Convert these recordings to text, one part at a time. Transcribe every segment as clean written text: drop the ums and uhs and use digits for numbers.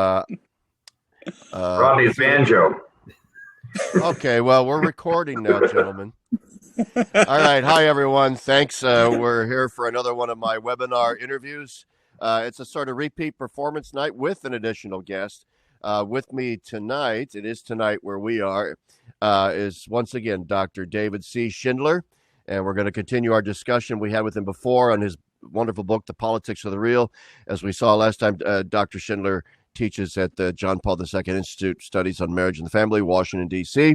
Uh, Rodney's banjo. okay, well, we're recording now, gentlemen. All right. Hi, everyone. Thanks. We're here for another one of my webinar interviews. It's a sort of repeat performance night with an additional guest. With me tonight, it is tonight where we are, is once again Dr. David C. Schindler. And we're going to continue our discussion we had with him before on his wonderful book, The Politics of the Real. As we saw last time, Dr. Schindler teaches at the John Paul II Institute Studies on Marriage and the Family, Washington, D.C.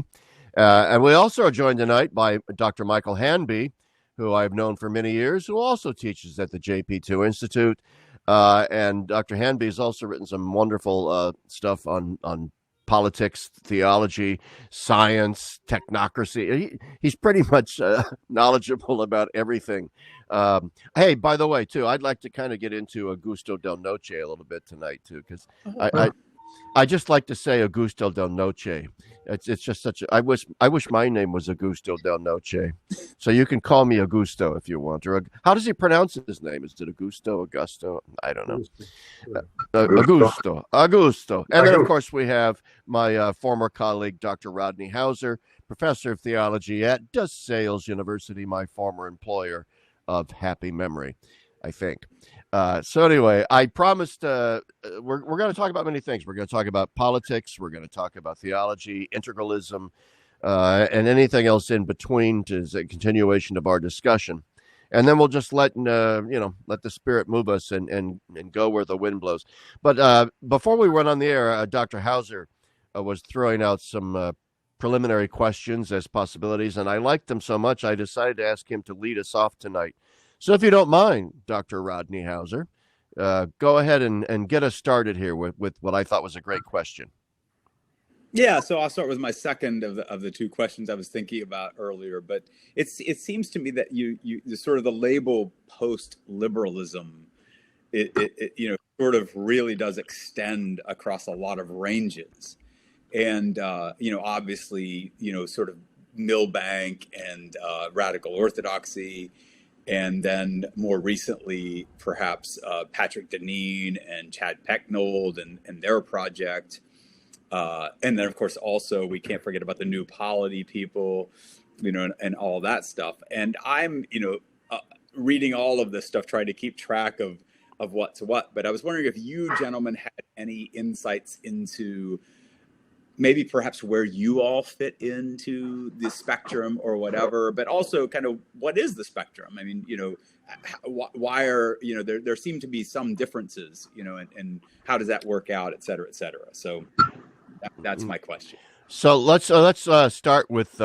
And we also are joined tonight by Dr. Michael Hanby, who I've known for many years, who also teaches at the JP2 Institute. And Dr. Hanby has also written some wonderful stuff on politics, theology, science, technocracy. He's pretty much knowledgeable about everything. Hey, by the way, too, I'd like to kind of get into Augusto Del Noce a little bit tonight, too, because I just like to say Augusto Del Noce. It's just such a, I wish my name was Augusto Del Noce. So you can call me Augusto if you want. Or how does he pronounce his name? Is it Augusto? I don't know. Augusto. And then, of course, we have my former colleague, Dr. Rodney Howsare, professor of theology at DeSales University, my former employer of happy memory, I think. So anyway, I promised we're going to talk about many things. We're going to talk about politics. We're going to talk about theology, integralism, and anything else in between as a continuation of our discussion. And then we'll just let the spirit move us and go where the wind blows. But before we went on the air, Dr. Howsare was throwing out some preliminary questions as possibilities, and I liked them so much I decided to ask him to lead us off tonight. So if you don't mind, Dr. Rodney Howsare, go ahead and get us started here with what I thought was a great question. Yeah, so I'll start with my second of the two questions I was thinking about earlier. But it seems to me that you sort of the label post-liberalism, it sort of really does extend across a lot of ranges, and obviously sort of Milbank and radical orthodoxy. And then more recently, perhaps Patrick Deneen and Chad Pecknold and their project. And then, of course, also we can't forget about the New Polity people, and all that stuff. And I'm, reading all of this stuff, trying to keep track of what's what. But I was wondering if you gentlemen had any insights into maybe perhaps where you all fit into the spectrum or whatever, but also kind of what is the spectrum? I mean, why are, there seem to be some differences, and how does that work out, et cetera, et cetera. So that's my question. So let's start with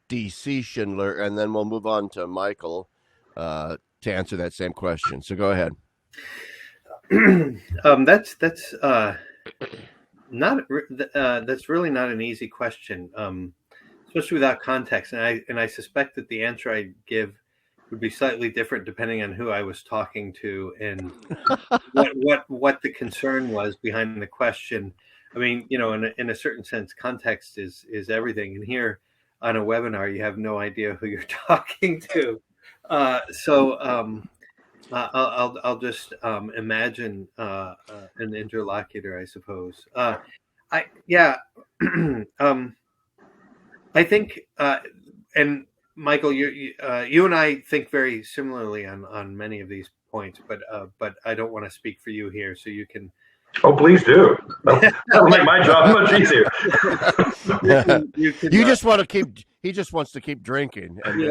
D.C. Schindler, and then we'll move on to Michael to answer that same question. So go ahead. That's really not an easy question, especially without context. And I suspect that the answer I give would be slightly different depending on who I was talking to and what the concern was behind the question. I mean, in a certain sense, context is everything. And here on a webinar, you have no idea who you're talking to. I'll just imagine an interlocutor, I suppose. I think, and Michael, you and I think very similarly on many of these points, but I don't want to speak for you here, so you can. Oh, please do. That'll make my job much easier. You just want to keep. He just wants to keep drinking. And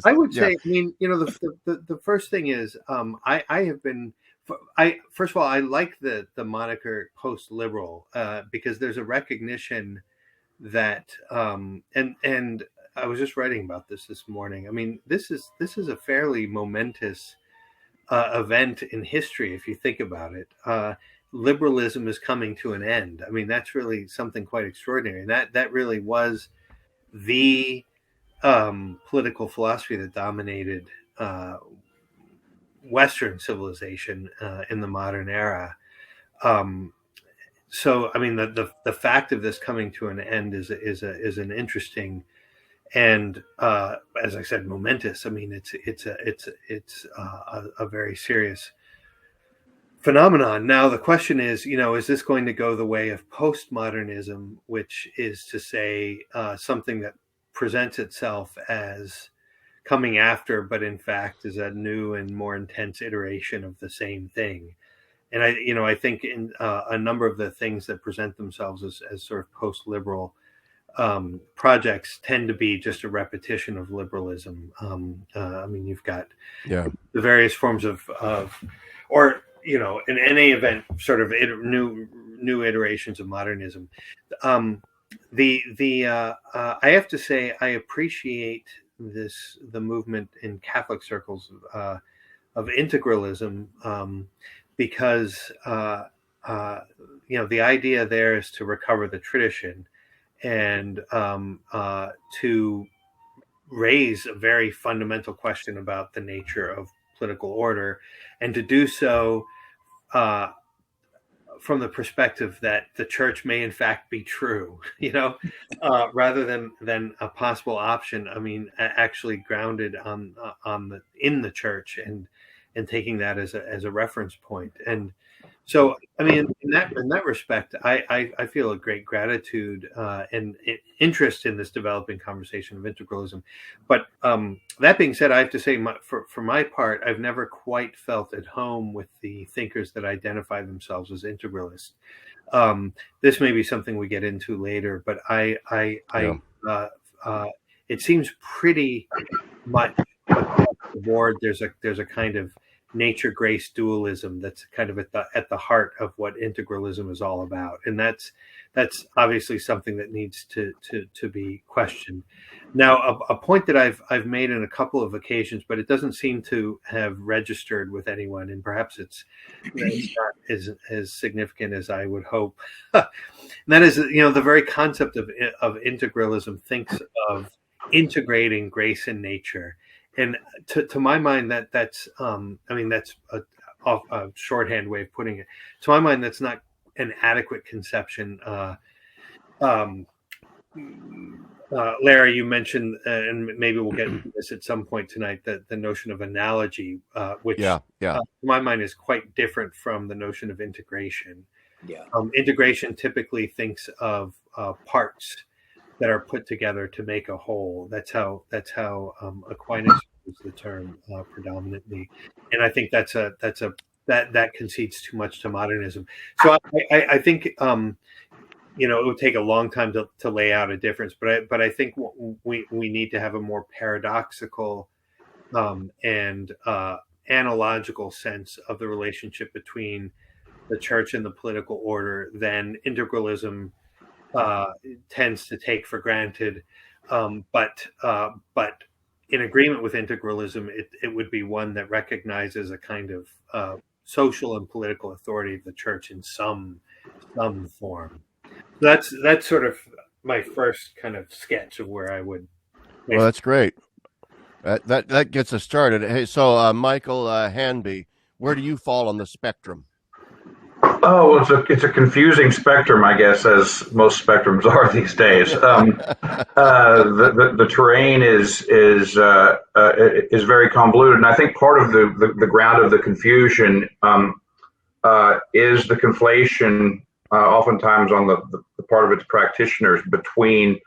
I would say, I mean, the first thing is, I have been. First of all, I like the moniker post-liberal because there's a recognition that, and I was just writing about this morning. I mean, this is a fairly momentous event in history, if you think about it. Liberalism is coming to an end. I mean, that's really something quite extraordinary. And that really was the political philosophy that dominated Western civilization in the modern era. So, I mean, the fact of this coming to an end is an interesting and, as I said, momentous. I mean, it's a very serious phenomenon. Now, the question is, is this going to go the way of postmodernism, which is to say something that presents itself as coming after, but in fact is a new and more intense iteration of the same thing. And I think in a number of the things that present themselves as sort of post-liberal projects tend to be just a repetition of liberalism. I mean, you've got the various forms of or in any event, sort of new iterations of modernism. I have to say, I appreciate the movement in Catholic circles of integralism, because the idea there is to recover the tradition and to raise a very fundamental question about the nature of political order, and to do so from the perspective that the church may in fact be true, rather than a possible option. I mean, actually grounded in the church and taking that as a reference point. And so, I mean, in that respect, I feel a great gratitude and interest in this developing conversation of integralism. But that being said, I have to say, for my part, I've never quite felt at home with the thinkers that identify themselves as integralists. This may be something we get into later, but it seems pretty much across the board. There's a kind of nature grace dualism that's kind of at the heart of what integralism is all about, and that's obviously something that needs to be questioned. Now, a point that I've made on a couple of occasions, but it doesn't seem to have registered with anyone, and perhaps it's not as significant as I would hope. And that is, the very concept of integralism thinks of integrating grace and nature. And to my mind, that's a shorthand way of putting it. To my mind, that's not an adequate conception. Larry, you mentioned, and maybe we'll get into this at some point tonight, that the notion of analogy, which to my mind is quite different from the notion of integration. Integration typically thinks of parts that are put together to make a whole. That's how Aquinas uses the term predominantly, and I think that concedes too much to modernism. So I think it would take a long time to lay out a difference, but I think we need to have a more paradoxical and analogical sense of the relationship between the church and the political order than integralism tends to take for granted. But in agreement with integralism, it would be one that recognizes a kind of social and political authority of the church in some form. That's sort of my first kind of sketch of where I would. Well, that's great. That gets us started. Hey, so Michael Hanby, where do you fall on the spectrum? Oh, it's a confusing spectrum, I guess, as most spectrums are these days. The terrain is very convoluted, and I think part of the ground of the confusion is the conflation, oftentimes on the part of its practitioners, between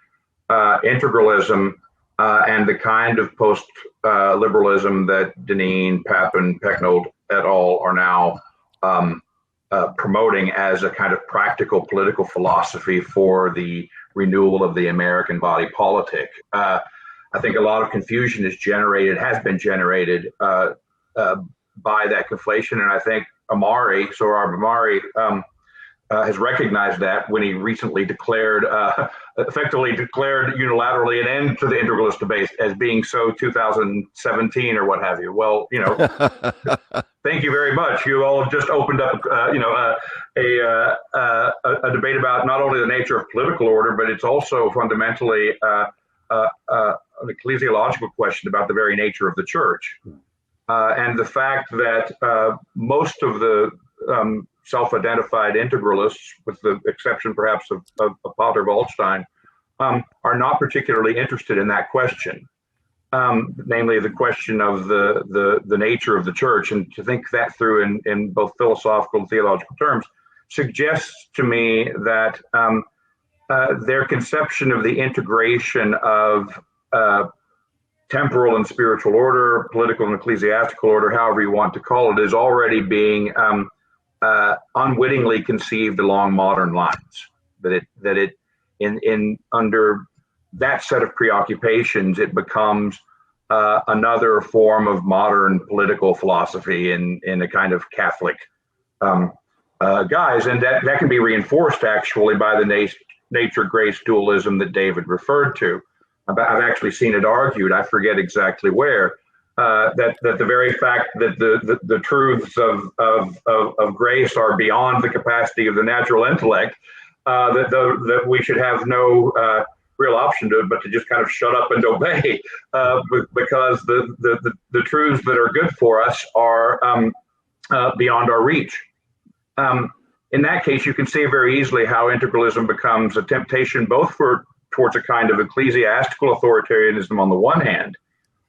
integralism and the kind of post-liberalism that Deneen, Papin, Pecknold et al. Are now promoting as a kind of practical political philosophy for the renewal of the American body politic. I think a lot of confusion has been generated by that conflation, and I think Sohrab Ahmari has recognized that when he recently effectively declared unilaterally an end to the integralist debate as being so 2017 or what have you. Well, thank you very much. You all have just opened up, a debate about not only the nature of political order, but it's also fundamentally an ecclesiological question about the very nature of the church. And the fact that most of the self-identified integralists, with the exception perhaps of Pater Waldstein, are not particularly interested in that question. namely the question of the nature of the church, and to think that through in both philosophical and theological terms, suggests to me that their conception of the integration of temporal and spiritual order, political and ecclesiastical order, however you want to call it, is already being unwittingly conceived along modern lines. That it in under that set of preoccupations, it becomes another form of modern political philosophy in a kind of Catholic guise, and that can be reinforced actually by the nature-grace dualism that David referred to. I've actually seen it argued, I forget exactly where, that the very fact that the truths of grace are beyond the capacity of the natural intellect, that we should have no real option to it but to just kind of shut up and obey, because the truths that are good for us are beyond our reach. In that case, you can see very easily how integralism becomes a temptation both towards a kind of ecclesiastical authoritarianism on the one hand,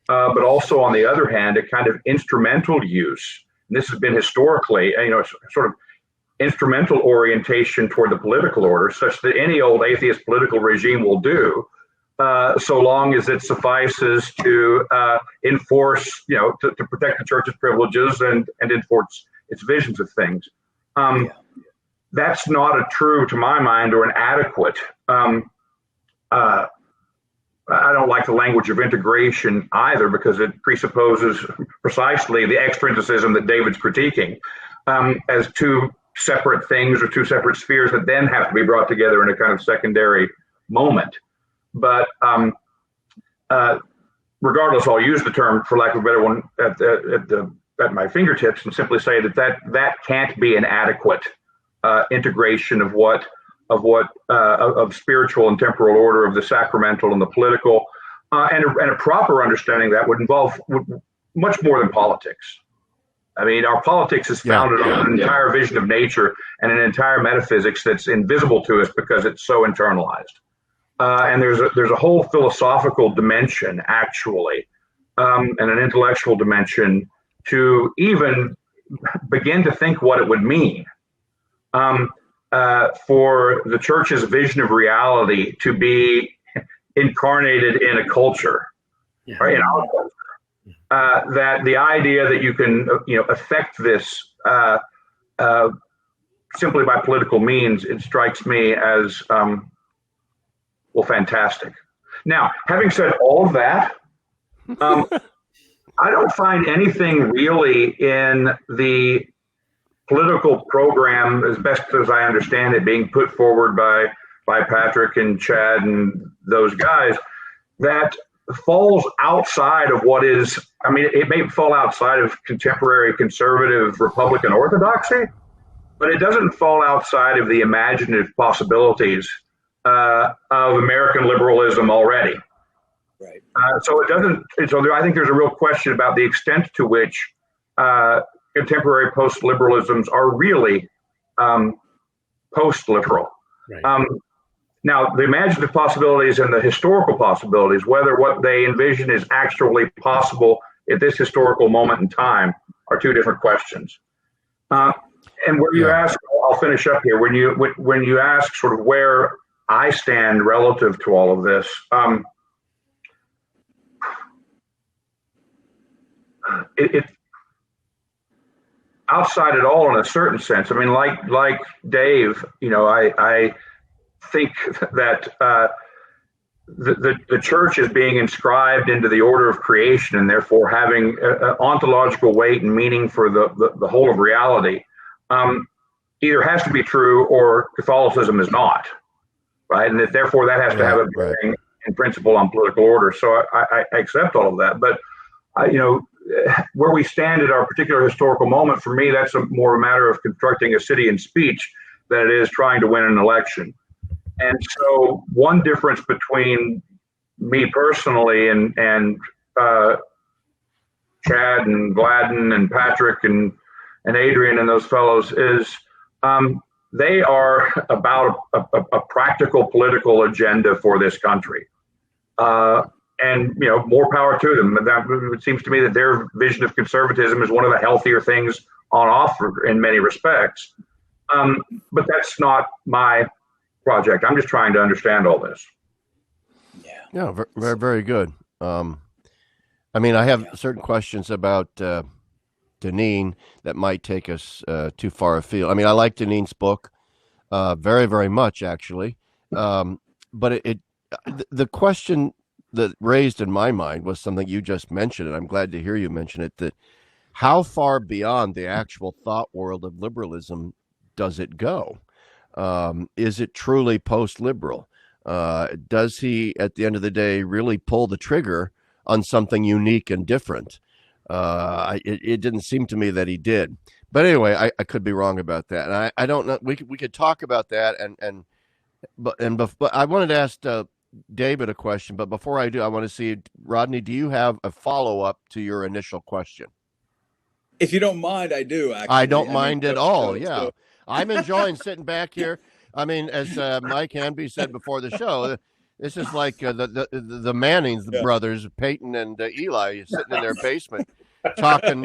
but also on the other hand, a kind of instrumental use. And this has been historically, sort of instrumental orientation toward the political order, such that any old atheist political regime will do, so long as it suffices to enforce, to protect the church's privileges and enforce its visions of things. That's not a true, to my mind, or an adequate. I don't like the language of integration either, because it presupposes precisely the extrinsicism that David's critiquing, as two separate things or two separate spheres that then have to be brought together in a kind of secondary moment. But regardless, I'll use the term, for lack of a better one, at my fingertips, and simply say that can't be an adequate integration of spiritual and temporal order, of the sacramental and the political, and a proper understanding that would involve much more than politics. I mean, our politics is founded on an entire vision of nature and an entire metaphysics that's invisible to us because it's so internalized. And there's a whole philosophical dimension, actually, and an intellectual dimension to even begin to think what it would mean for the church's vision of reality to be incarnated in a culture, right? In our culture. That the idea that you can, affect this simply by political means, it strikes me as, fantastic. Now, having said all of that, I don't find anything really in the political program, as best as I understand it, being put forward by Patrick and Chad and those guys, that falls outside of what is, it may fall outside of contemporary conservative Republican orthodoxy, but it doesn't fall outside of the imaginative possibilities of American liberalism already. Right. So it doesn't. So I think there's a real question about the extent to which contemporary post-liberalisms are really post-liberal. Right. Now, the imaginative possibilities and the historical possibilities, whether what they envision is actually possible at this historical moment in time, are two different questions. And where you ask, I'll finish up here. When you ask sort of where I stand relative to all of this, it outside it all in a certain sense. Like Dave, I think that the church is being inscribed into the order of creation and therefore having ontological weight and meaning for the whole of reality, either has to be true or Catholicism is not, right? And that therefore that has to have a bearing in principle on political order. So I accept all of that, but where we stand at our particular historical moment, for me, that's more a matter of constructing a city in speech than it is trying to win an election. And so one difference between me personally and Chad and Gladden and Patrick and Adrian and those fellows is they are about a practical political agenda for this country. and more power to them. And that, it seems to me that their vision of conservatism is one of the healthier things on offer in many respects. But that's not my project. I'm just trying to understand all this. Yeah, very, very good. I mean, I have certain questions about Deneen that might take us too far afield. I mean, I like Deneen's book very, very much, actually. But the question that raised in my mind was something you just mentioned, and I'm glad to hear you mention it, that how far beyond the actual thought world of liberalism does it go? Is it truly post-liberal? Does he, at the end of the day, really pull the trigger on something unique and different? It didn't seem to me that he did. But anyway, I could be wrong about that. And I don't know. We could talk about that. But I wanted to ask David a question. But before I do, I want to see, Rodney, do you have a follow-up to your initial question? If you don't mind, I do, actually. I don't mind at all, yeah. I'm enjoying sitting back here. I mean, as Mike Hanby said before the show, this is like the Mannings brothers, Peyton and Eli, sitting in their basement talking,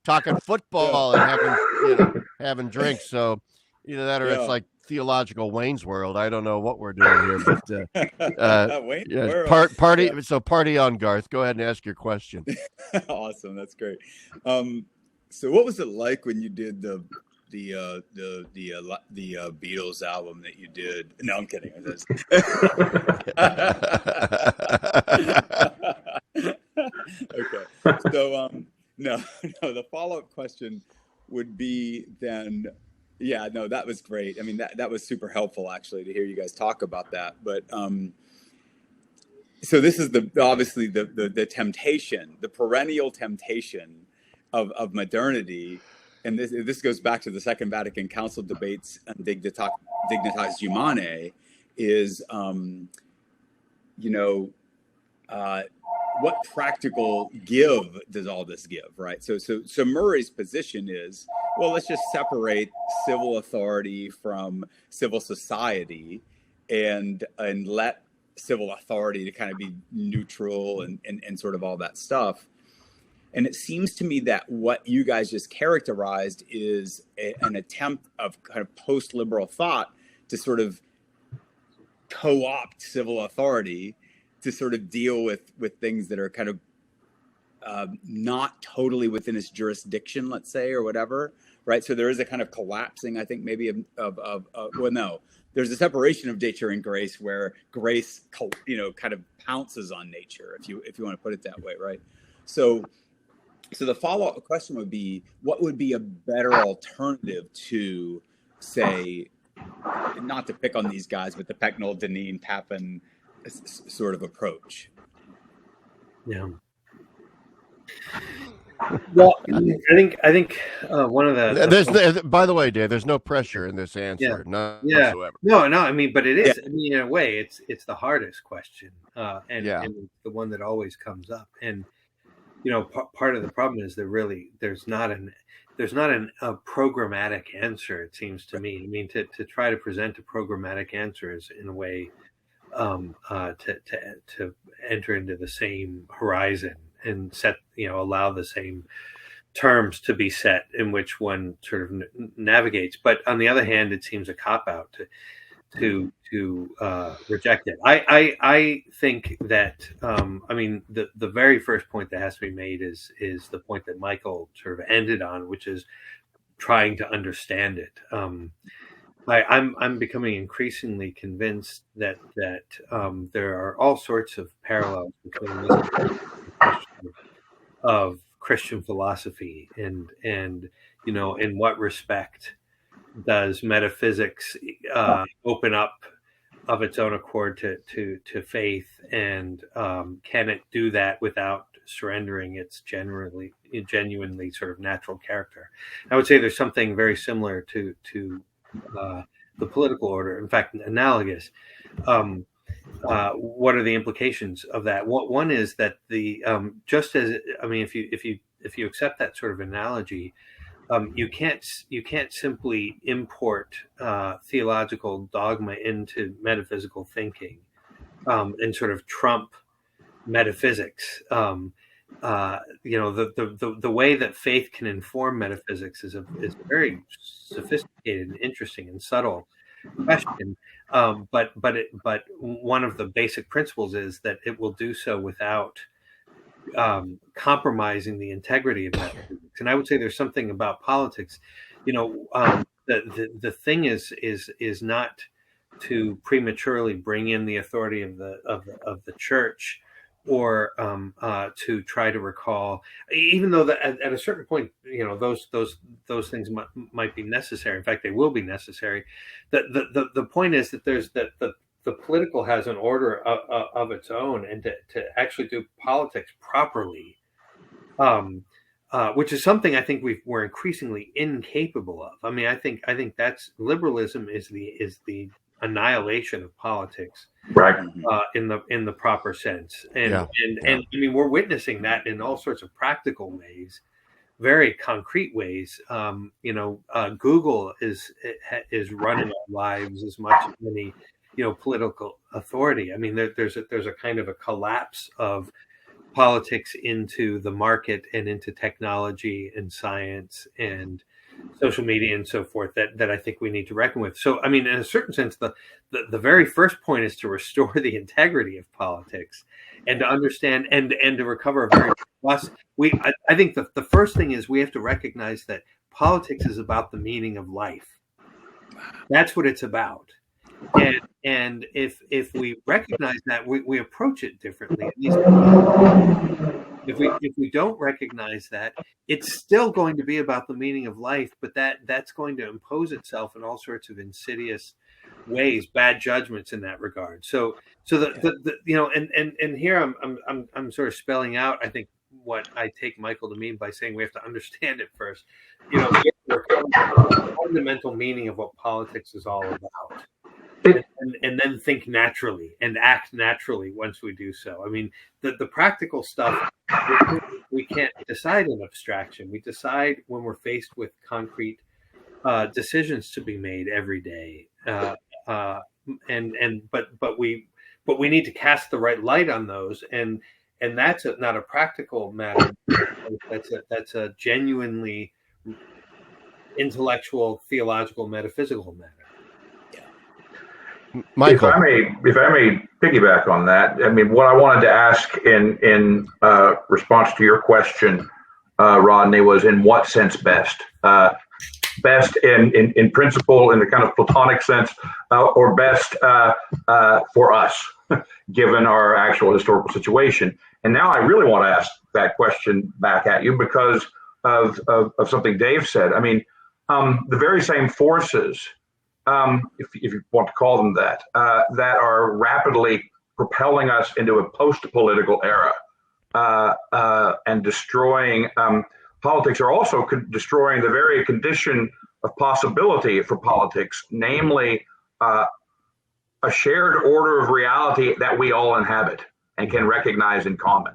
talking football and having drinks. So either that or it's like theological Wayne's World. I don't know what we're doing here, but party. Yeah. So party on, Garth. Go ahead and ask your question. Awesome, that's great. So what was it like when you did the Beatles album that you did? No, I'm kidding. Okay. So no, the follow-up question would be then, that was great. I mean, that was super helpful, actually, to hear you guys talk about that. But so this is obviously the temptation, the perennial temptation of modernity. And this goes back to the Second Vatican Council debates and Dignitas Humanae, is what practical give does all this give, right? So Murray's position is, well, let's just separate civil authority from civil society and let civil authority to kind of be neutral and sort of all that stuff. And it seems to me that what you guys just characterized is an attempt of kind of post-liberal thought to sort of co-opt civil authority to sort of deal with things that are kind of not totally within its jurisdiction, let's say, or whatever, right? So there is a kind of collapsing, I think, maybe there's a separation of nature and grace, where grace, kind of pounces on nature, if you want to put it that way, right? So the follow-up question would be, what would be a better alternative to, say, not to pick on these guys, but the Pecknold, Deneen, Papin sort of approach? Yeah. Well, I think one of the by the way, Dave, there's no pressure in this answer, none whatsoever. No. I mean, but it is. Yeah. I mean, in a way, it's the hardest question, and the one that always comes up. And part of the problem is there's not a programmatic answer. It seems to me. I mean, to try to present a programmatic answer is, in a way, to enter into the same horizon and set, allow the same terms to be set in which one sort of navigates. But on the other hand, it seems a cop-out to reject it. I think that the very first point that has to be made is the point that Michael sort of ended on, which is trying to understand it. I'm becoming increasingly convinced that there are all sorts of parallels between this of Christian philosophy and in what respect does metaphysics open up of its own accord to faith, and can it do that without surrendering its genuinely sort of natural character? I would say there's something very similar to the political order, in fact, analogous. What are the implications of that? One is that if you accept that sort of analogy, you can't simply import theological dogma into metaphysical thinking and sort of trump metaphysics. The way that faith can inform metaphysics is a very sophisticated and interesting and subtle question. But one of the basic principles is that it will do so without compromising the integrity of metaphysics. And I would say there's something about politics. The thing is not to prematurely bring in the authority of the church, or to try to recall, even though at a certain point, those things might be necessary. In fact, they will be necessary. The point is that the political has an order of its own, and to actually do politics properly, which is something I think we're increasingly incapable of. I mean, I think that's liberalism is the annihilation of politics, right? In the proper sense, and I mean, we're witnessing that in all sorts of practical ways, very concrete ways. Google is running our lives as much as any political authority. I mean, there's a kind of a collapse of politics into the market and into technology and science and social media and so forth that I think we need to reckon with. So, I mean, in a certain sense, the very first point is to restore the integrity of politics and to understand and to recover a very I think the first thing is we have to recognize that politics is about the meaning of life. That's what it's about. And if we recognize that, we approach it differently. If we don't recognize that, it's still going to be about the meaning of life, but that's going to impose itself in all sorts of insidious ways, bad judgments in that regard. So and here I'm sort of spelling out, I think, what I take Michael to mean by saying we have to understand it first. The fundamental meaning of what politics is all about. And then think naturally and act naturally once we do so. I mean, the practical stuff, we can't decide in abstraction. We decide when we're faced with concrete decisions to be made every day. But we need to cast the right light on those, and that's not a practical matter. That's a genuinely intellectual, theological, metaphysical matter. Michael, if I may piggyback on that, I mean, what I wanted to ask in response to your question, Rodney, was in what sense best? Best in principle, in the kind of Platonic sense, or best for us, given our actual historical situation? And now I really want to ask that question back at you because of something Dave said. I mean, the very same forces, if you want to call them that, that are rapidly propelling us into a post-political era and destroying politics, are also destroying the very condition of possibility for politics, namely a shared order of reality that we all inhabit and can recognize in common.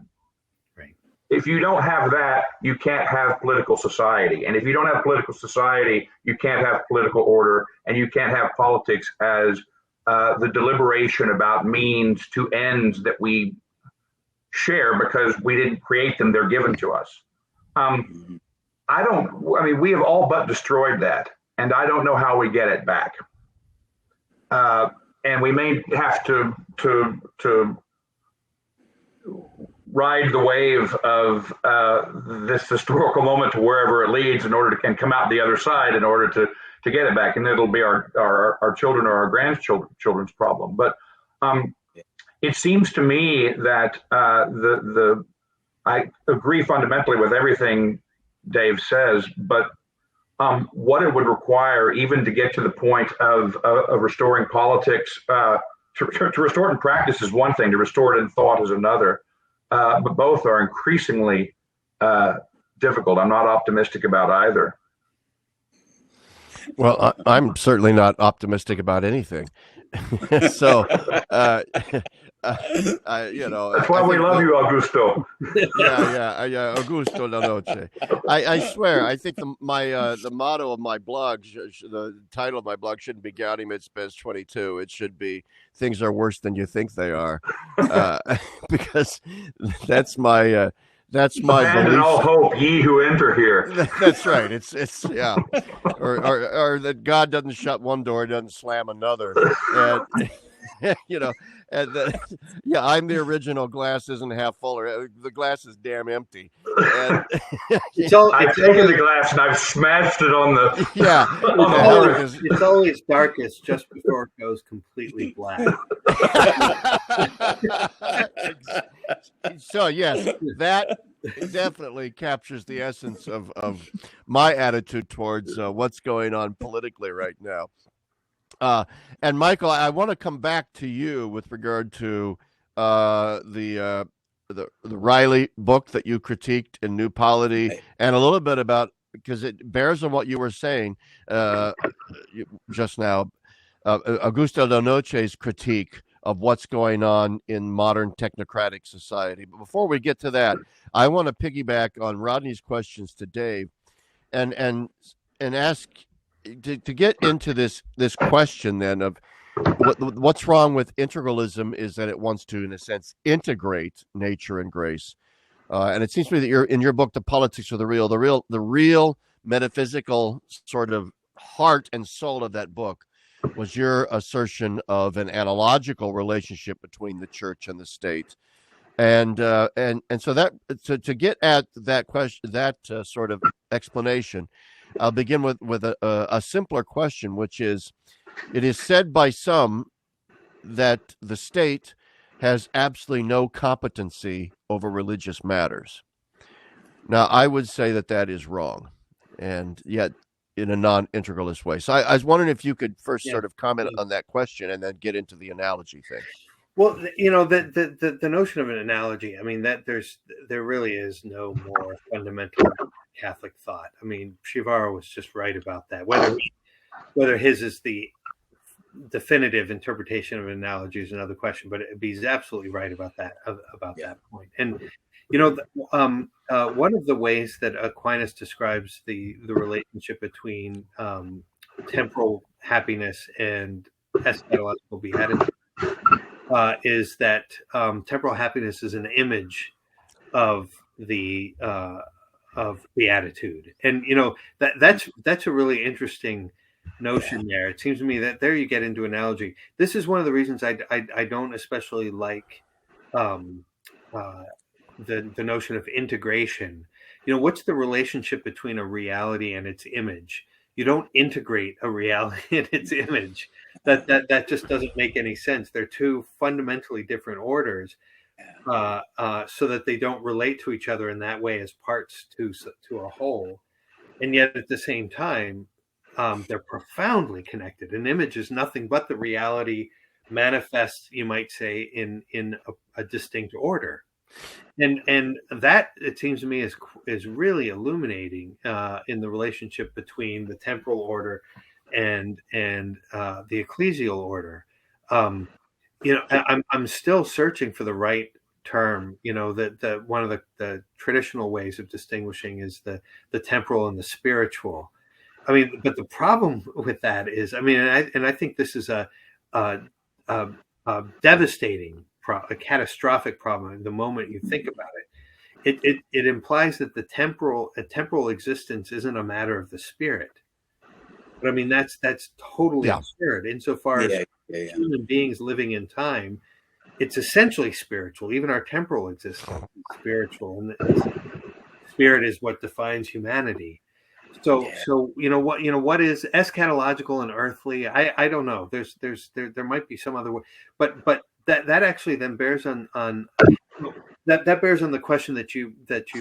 If you don't have that, you can't have political society. And if you don't have political society, you can't have political order, and you can't have politics as the deliberation about means to ends that we share because we didn't create them, they're given to us. We have all but destroyed that, and I don't know how we get it back. And we may have to ride the wave of this historical moment to wherever it leads in order to and come out the other side in order to get it back. And it'll be our children or our grandchildren's problem. But it seems to me that I agree fundamentally with everything Dave says, but what it would require even to get to the point of restoring politics, to restore it in practice is one thing, to restore it in thought is another. But both are increasingly difficult. I'm not optimistic about either. Well, I'm certainly not optimistic about anything. So You know, that's why we love you, Augusto. Yeah, Augusto la noche. I swear, I think the motto of my blog, the title of my blog shouldn't be Gaudium et Spes 22. It should be Things Are Worse Than You Think They Are, because that's my Abandon belief. all hope, ye who enter here. That's right. It's yeah, or that God doesn't shut one door, doesn't slam another, and you know, and I'm the original. Glass isn't half full, or the glass is damn empty. And I've taken the glass and I've smashed it on the It's always darkest just before it goes completely black. So yes, that definitely captures the essence of my attitude towards what's going on politically right now. And Michael, I want to come back to you with regard to the Riley book that you critiqued in New Polity, and a little bit about, because it bears on what you were saying just now, Augusto La Noche's critique of what's going on in modern technocratic society. But before we get to that, I want to piggyback on Rodney's questions to Dave, and ask to get into this question then of what's wrong with integralism is that it wants to, in a sense, integrate nature and grace. And it seems to me that you're in your book, The Politics of the Real metaphysical sort of heart and soul of that book was your assertion of an analogical relationship between the church and the state. And so that to get at that question, that sort of explanation, I'll begin with a simpler question, which is, it is said by some that the state has absolutely no competency over religious matters. Now, I would say that is wrong, and yet in a non-integralist way. So I was wondering if you could first sort of comment on that question and then get into the analogy thing. Well, you know, the notion of an analogy, I mean, that there really is no more fundamental Catholic thought. I mean, Shivara was just right about that. Whether his is the definitive interpretation of an analogy is another question, but he's absolutely right about that point. And you know, one of the ways that Aquinas describes the relationship between temporal happiness and eschatological beatitude is that temporal happiness is an image of the beatitude, and you know that's a really interesting notion there. It seems to me that there you get into analogy. This is one of the reasons I don't especially like the notion of integration. You know, what's the relationship between a reality and its image? You don't integrate a reality and its image. That just doesn't make any sense. They're two fundamentally different orders, so that they don't relate to each other in that way as parts to a whole. And yet at the same time, they're profoundly connected. An image is nothing but the reality manifests, you might say, in a distinct order. And that, it seems to me, is really illuminating in the relationship between the temporal order and the ecclesial order. You know, I'm still searching for the right term. You know, that one of the traditional ways of distinguishing is the temporal and the spiritual. I mean, but the problem with that is, I mean, and I think this is a devastating, a catastrophic problem. The moment you think about it, it implies that a temporal existence isn't a matter of the spirit. But I mean, that's totally absurd. Insofar as human beings living in time, it's essentially spiritual. Even our temporal existence is spiritual, and spirit is what defines humanity. So you know what is eschatological and earthly? I don't know. There might be some other way, but that actually then bears on that bears on the question that you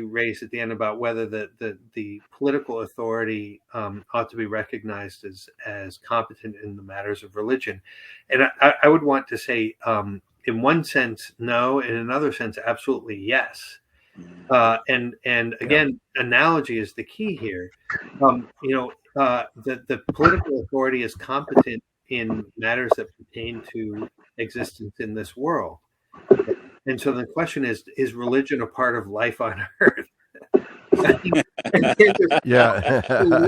raised at the end about whether the political authority ought to be recognized as competent in the matters of religion. And I would want to say, in one sense, no. In another sense, absolutely yes. And again, analogy is the key here. The political authority is competent in matters that pertain to existence in this world. And so the question is religion a part of life on earth? Yeah.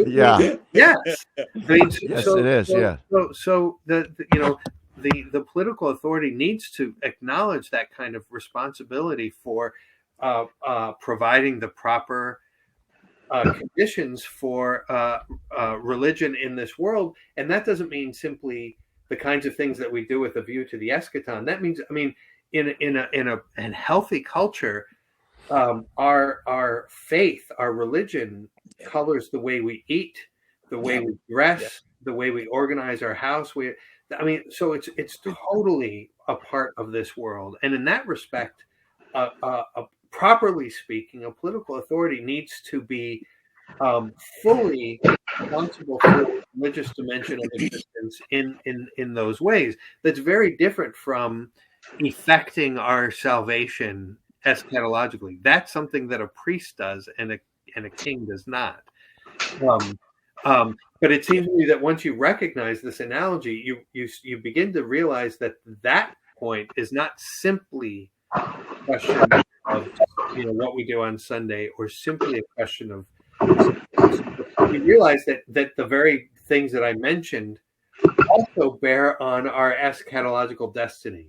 Yeah. Yes. I mean, Yes, it is. Yeah. So the political authority needs to acknowledge that kind of responsibility for providing the proper conditions for religion in this world, and that doesn't mean simply the kinds of things that we do with a view to the eschaton. That means, I mean, in a healthy culture, our faith, our religion, colors the way we eat, the way we dress, the way we organize our house. So it's totally a part of this world, and in that respect, properly speaking, a political authority needs to be fully responsible for the religious dimension of existence in those ways. That's very different from effecting our salvation eschatologically. That's something that a priest does and a king does not. But it seems to me that once you recognize this analogy, you begin to realize that point is not simply a question of what we do on Sunday, or simply a question of. You realize that the very things that I mentioned also bear on our eschatological destiny.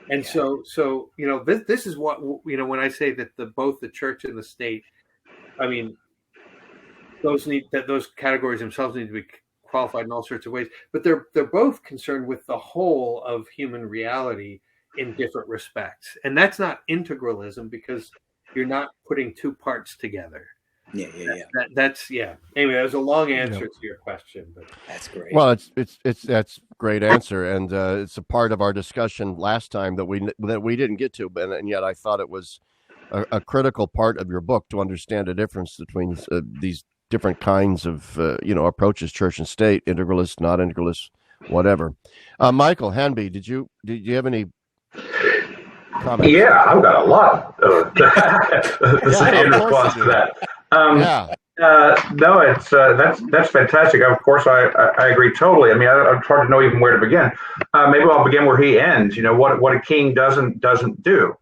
And so this is what when I say that both the church and the state, I mean, those categories themselves need to be qualified in all sorts of ways, but they're both concerned with the whole of human reality in different respects. And that's not integralism, because you're not putting two parts together. That's Anyway, that was a long answer to your question, but that's great. Well, that's a great answer, and it's a part of our discussion last time that we didn't get to, and yet I thought it was a critical part of your book to understand the difference between these different kinds of approaches, church and state, integralist, not integralist, whatever. Michael Hanby, did you have any comments? Yeah, I've got a lot to say in response to that. No, it's that's fantastic. Of course, I agree totally. I mean, it's hard to know even where to begin. Maybe I'll begin where he ends. What a king doesn't do.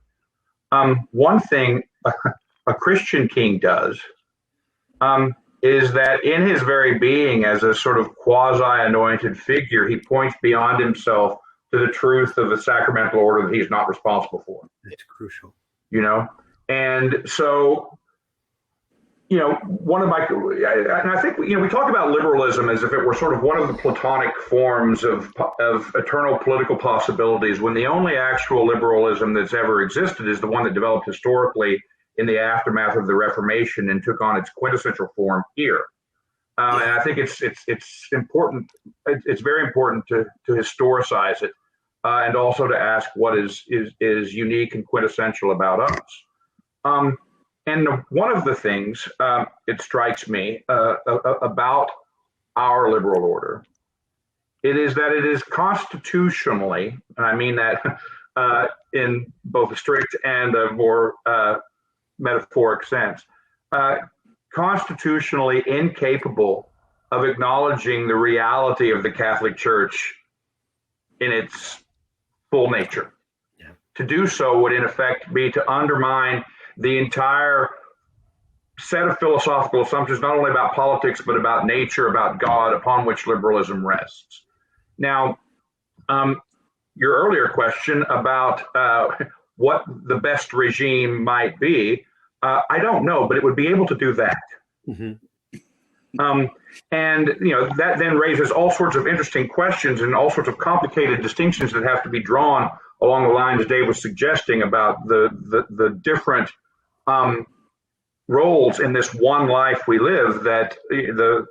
One thing a Christian king does is that in his very being, as a sort of quasi-anointed figure, he points beyond himself to the truth of the sacramental order that he's not responsible for. That's crucial. And so. One of my, and I think, we talk about liberalism as if it were sort of one of the Platonic forms of eternal political possibilities, when the only actual liberalism that's ever existed is the one that developed historically in the aftermath of the Reformation and took on its quintessential form here. And I think it's important. It's very important to historicize it, and also to ask what is unique and quintessential about us. And one of the things it strikes me about our liberal order, it is that it is constitutionally, and I mean that in both a strict and a more metaphoric sense, constitutionally incapable of acknowledging the reality of the Catholic Church in its full nature. Yeah. To do so would, in effect, be to undermine the entire set of philosophical assumptions, not only about politics, but about nature, about God, upon which liberalism rests. Now, your earlier question about what the best regime might be, I don't know, but it would be able to do that. Mm-hmm. And that then raises all sorts of interesting questions and all sorts of complicated distinctions that have to be drawn along the lines Dave was suggesting about the different roles in this one life we live that the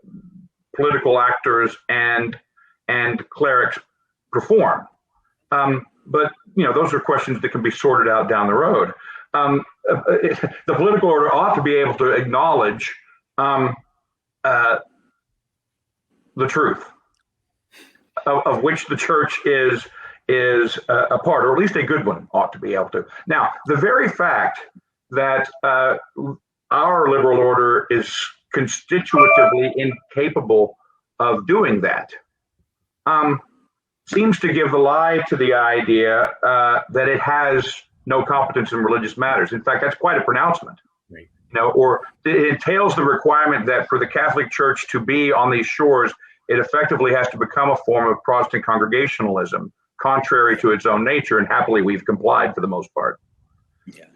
political actors and clerics perform. But those are questions that can be sorted out down the road. The political order ought to be able to acknowledge the truth of which the church is a part, or at least a good one ought to be able to. Now, the very fact that our liberal order is constitutively incapable of doing that seems to give the lie to the idea that it has no competence in religious matters. In fact, that's quite a pronouncement. Right. Or it entails the requirement that for the Catholic Church to be on these shores, it effectively has to become a form of Protestant congregationalism, contrary to its own nature, and happily we've complied for the most part. Yeah.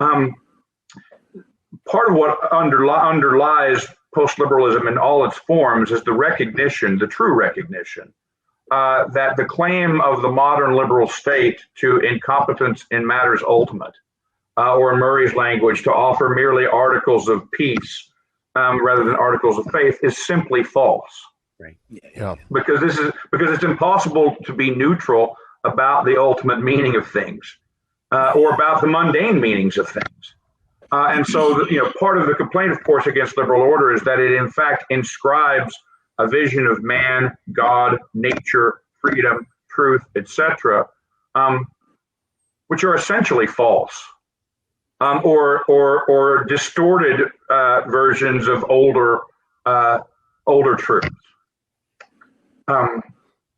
Part of what underlies post-liberalism in all its forms is the recognition, the true recognition, that the claim of the modern liberal state to incompetence in matters ultimate, or in Murray's language, to offer merely articles of peace rather than articles of faith, is simply false. Right. Yeah. Because it's impossible to be neutral about the ultimate meaning of things, or about the mundane meanings of things. And so, part of the complaint, of course, against liberal order is that it, in fact, inscribes a vision of man, God, nature, freedom, truth, etc., which are essentially false, or distorted versions of older truths.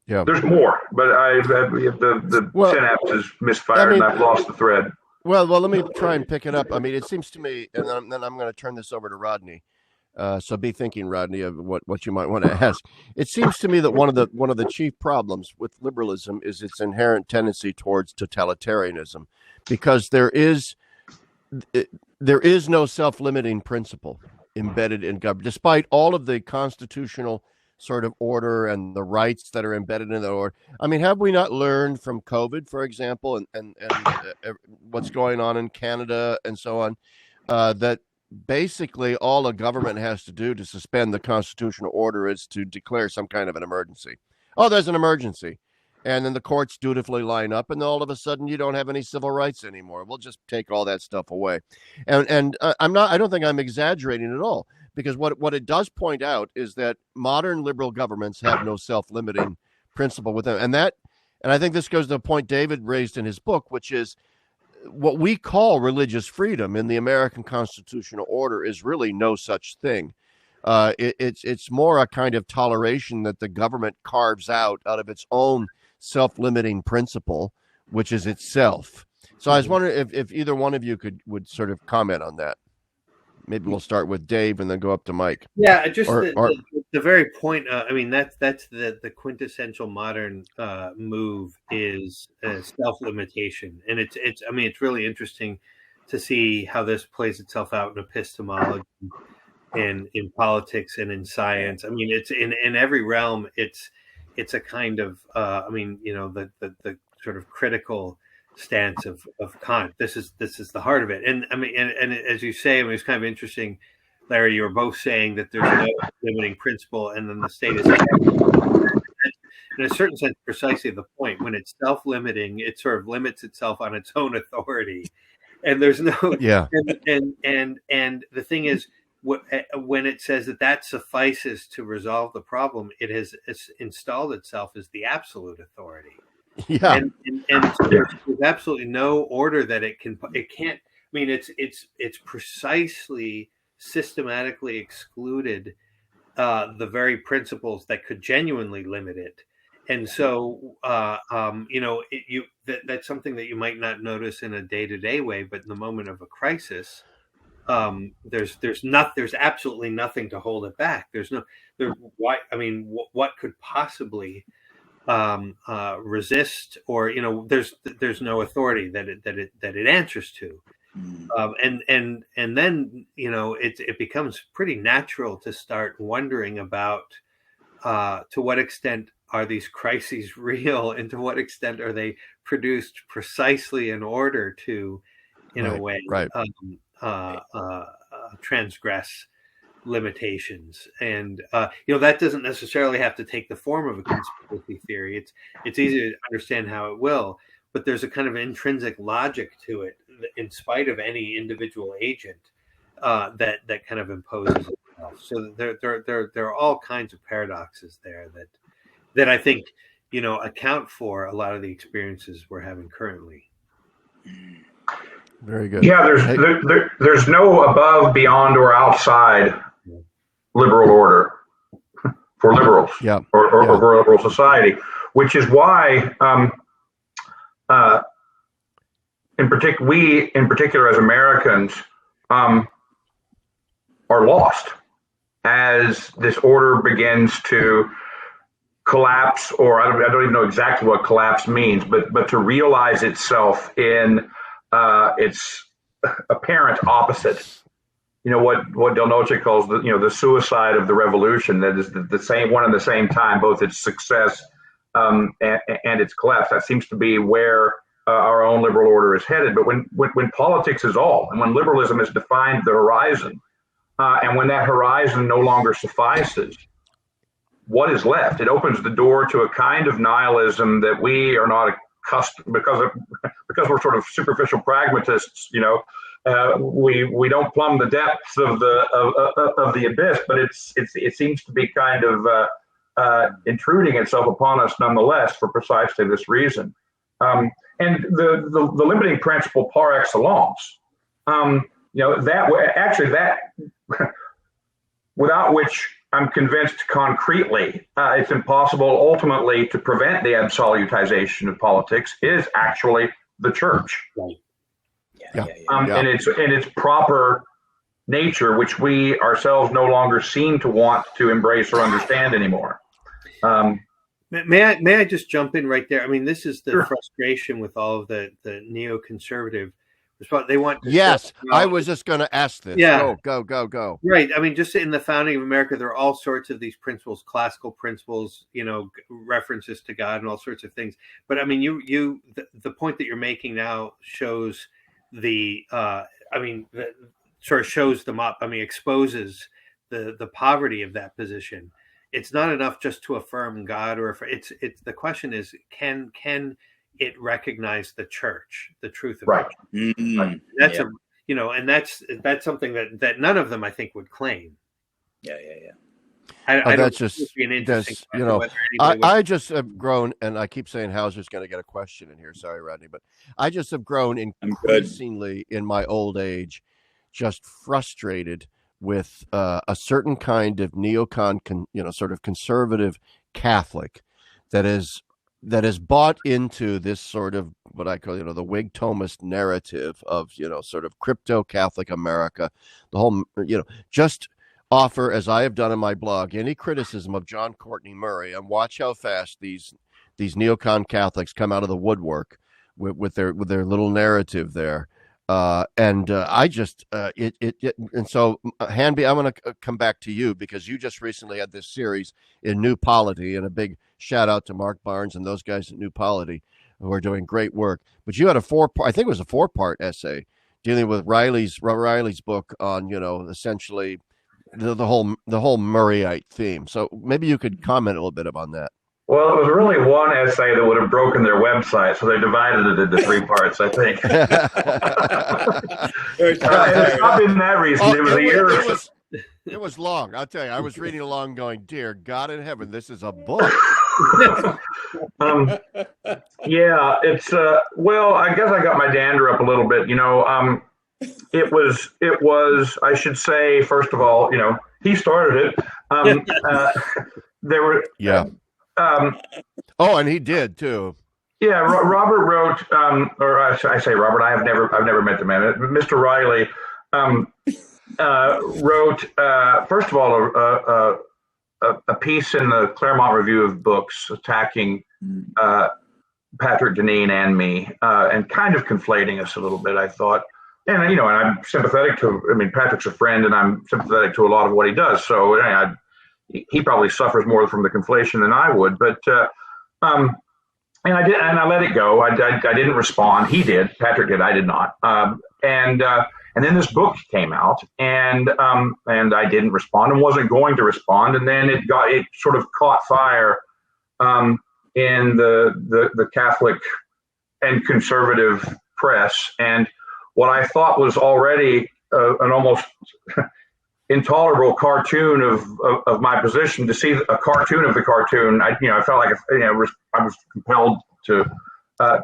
Yeah. There's more, but the synapse is misfired, and I've lost the thread. Well, let me try and pick it up. I mean, it seems to me, and then I'm going to turn this over to Rodney. So be thinking, Rodney, of what you might want to ask. It seems to me that one of the chief problems with liberalism is its inherent tendency towards totalitarianism, because there is no self-limiting principle embedded in government, despite all of the constitutional sort of order and the rights that are embedded in the order. I mean, have we not learned from COVID, for example, and what's going on in Canada and so on, that basically all a government has to do to suspend the constitutional order is to declare some kind of an emergency. Oh, there's an emergency. And then the courts dutifully line up, and all of a sudden you don't have any civil rights anymore. We'll just take all that stuff away. And I don't think I'm exaggerating at all, because what it does point out is that modern liberal governments have no self-limiting principle with them. And I think this goes to the point David raised in his book, which is what we call religious freedom in the American constitutional order is really no such thing. It's more a kind of toleration that the government carves out of its own self-limiting principle, which is itself. So I was wondering if either one of you would sort of comment on that. Maybe we'll start with Dave and then go up to Mike. Yeah, just the very point. I mean, that's the quintessential modern move is self-limitation, and it's really interesting to see how this plays itself out in epistemology and in politics and in science. I mean, it's in every realm. It's a kind of the sort of critical stance of Kant. This is the heart of it. And I mean, and as you say, I mean, it's kind of interesting, Larry, you were both saying that there's no limiting principle, and then the state is, in a certain sense, precisely the point. When it's self-limiting, it sort of limits itself on its own authority, and there's no and the thing is, when it says that suffices to resolve the problem, it has installed itself as the absolute authority. Yeah, and so there's absolutely no order that it can't. I mean, it's precisely systematically excluded the very principles that could genuinely limit it, and so that's something that you might not notice in a day-to-day way, but in the moment of a crisis, there's absolutely nothing to hold it back. What could possibly resist, or there's no authority that it answers to, and then it becomes pretty natural to start wondering about to what extent are these crises real, and to what extent are they produced precisely in order to, in a way, transgress limitations. And that doesn't necessarily have to take the form of a conspiracy theory. It's easy to understand how it will, but there's a kind of intrinsic logic to it, in spite of any individual agent that kind of imposes itself. So there are all kinds of paradoxes there that I think account for a lot of the experiences we're having currently. Very good. Yeah, there's no above, beyond, or outside liberal order for liberals, or for liberal society. which is why, in particular as Americans, are lost as this order begins to collapse, or I don't even know exactly what collapse means, but to realize itself in its apparent opposite. What Del Noce calls the suicide of the revolution. That is the same one and the same time, both its success and its collapse. That seems to be where our own liberal order is headed. But when politics is all, and when liberalism has defined the horizon, and when that horizon no longer suffices, what is left? It opens the door to a kind of nihilism that we are not accustomed, because we're sort of superficial pragmatists. We don't plumb the depths of the abyss, but it seems to be kind of intruding itself upon us nonetheless for precisely this reason. And the limiting principle par excellence, that without which I'm convinced concretely it's impossible ultimately to prevent the absolutization of politics, is actually the church. Right. And its proper nature, which we ourselves no longer seem to want to embrace or understand anymore. May I just jump in right there? I mean, this is the Sure. frustration with all of the neoconservative response. They want to Yes, I was just going to ask this. Yeah. Go. Right. I mean, just in the founding of America, there are all sorts of these principles, classical principles, references to God and all sorts of things. But I mean, the point that you're making now shows sort of shows them up. I mean, exposes the poverty of that position. It's not enough just to affirm God, or it's the question is, can it recognize the church, the truth of Right. it? Mm-hmm. That's that's something that none of them, I think, would claim. Yeah. I That's don't just be an interesting that's question whether anybody would- I just have grown, and I keep saying Howsare's going to get a question in here. Sorry, Rodney, but I just have grown increasingly in my old age, just frustrated with a certain kind of neocon, sort of conservative Catholic that is bought into this sort of what I call, the Whig Thomist narrative of, sort of crypto Catholic America, the whole, just offer, as I have done in my blog, any criticism of John Courtney Murray, and watch how fast these neocon Catholics come out of the woodwork with their little narrative there. And so Hanby, I'm going to come back to you, because you just recently had this series in New Polity, and a big shout out to Mark Barnes and those guys at New Polity who are doing great work. But you had a 4-part essay dealing with Riley's book on, essentially the whole Murrayite theme. So maybe you could comment a little bit upon that. Well, it was really one essay that would have broken their website, so they divided it into 3 parts, I think. It's not been that recent. It was a year or so. It was long. I'll tell you, I was reading along going, dear God in heaven, this is a book. Yeah, it's, well, I guess I got my dander up a little bit. It was, I should say, first of all, he started it. There were, yeah. And he did too. Yeah, Robert wrote, or I say Robert. I've never met the man. Mr. Riley wrote, first of all, a piece in the Claremont Review of Books attacking Patrick Deneen and me, and kind of conflating us a little bit, I thought. And and I'm sympathetic to. I mean, Patrick's a friend, and I'm sympathetic to a lot of what he does. So he probably suffers more from the conflation than I would, but and I did, and I let it go. I didn't respond. He did. Patrick did. I did not. And then this book came out, and I didn't respond and wasn't going to respond. And then it sort of caught fire in the Catholic and conservative press, and what I thought was already an almost intolerable cartoon of my position, to see a cartoon of the cartoon, I felt like I was compelled to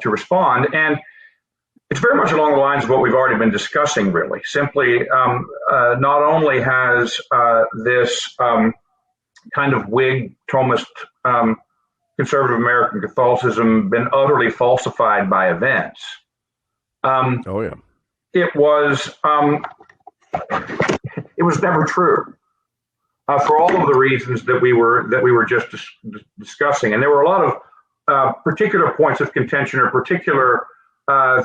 respond, and it's very much along the lines of what we've already been discussing. Really, simply, not only has this kind of Whig Thomist conservative American Catholicism been utterly falsified by events. Oh yeah, it was never true for all of the reasons that we were just discussing, and there were a lot of particular points of contention or particular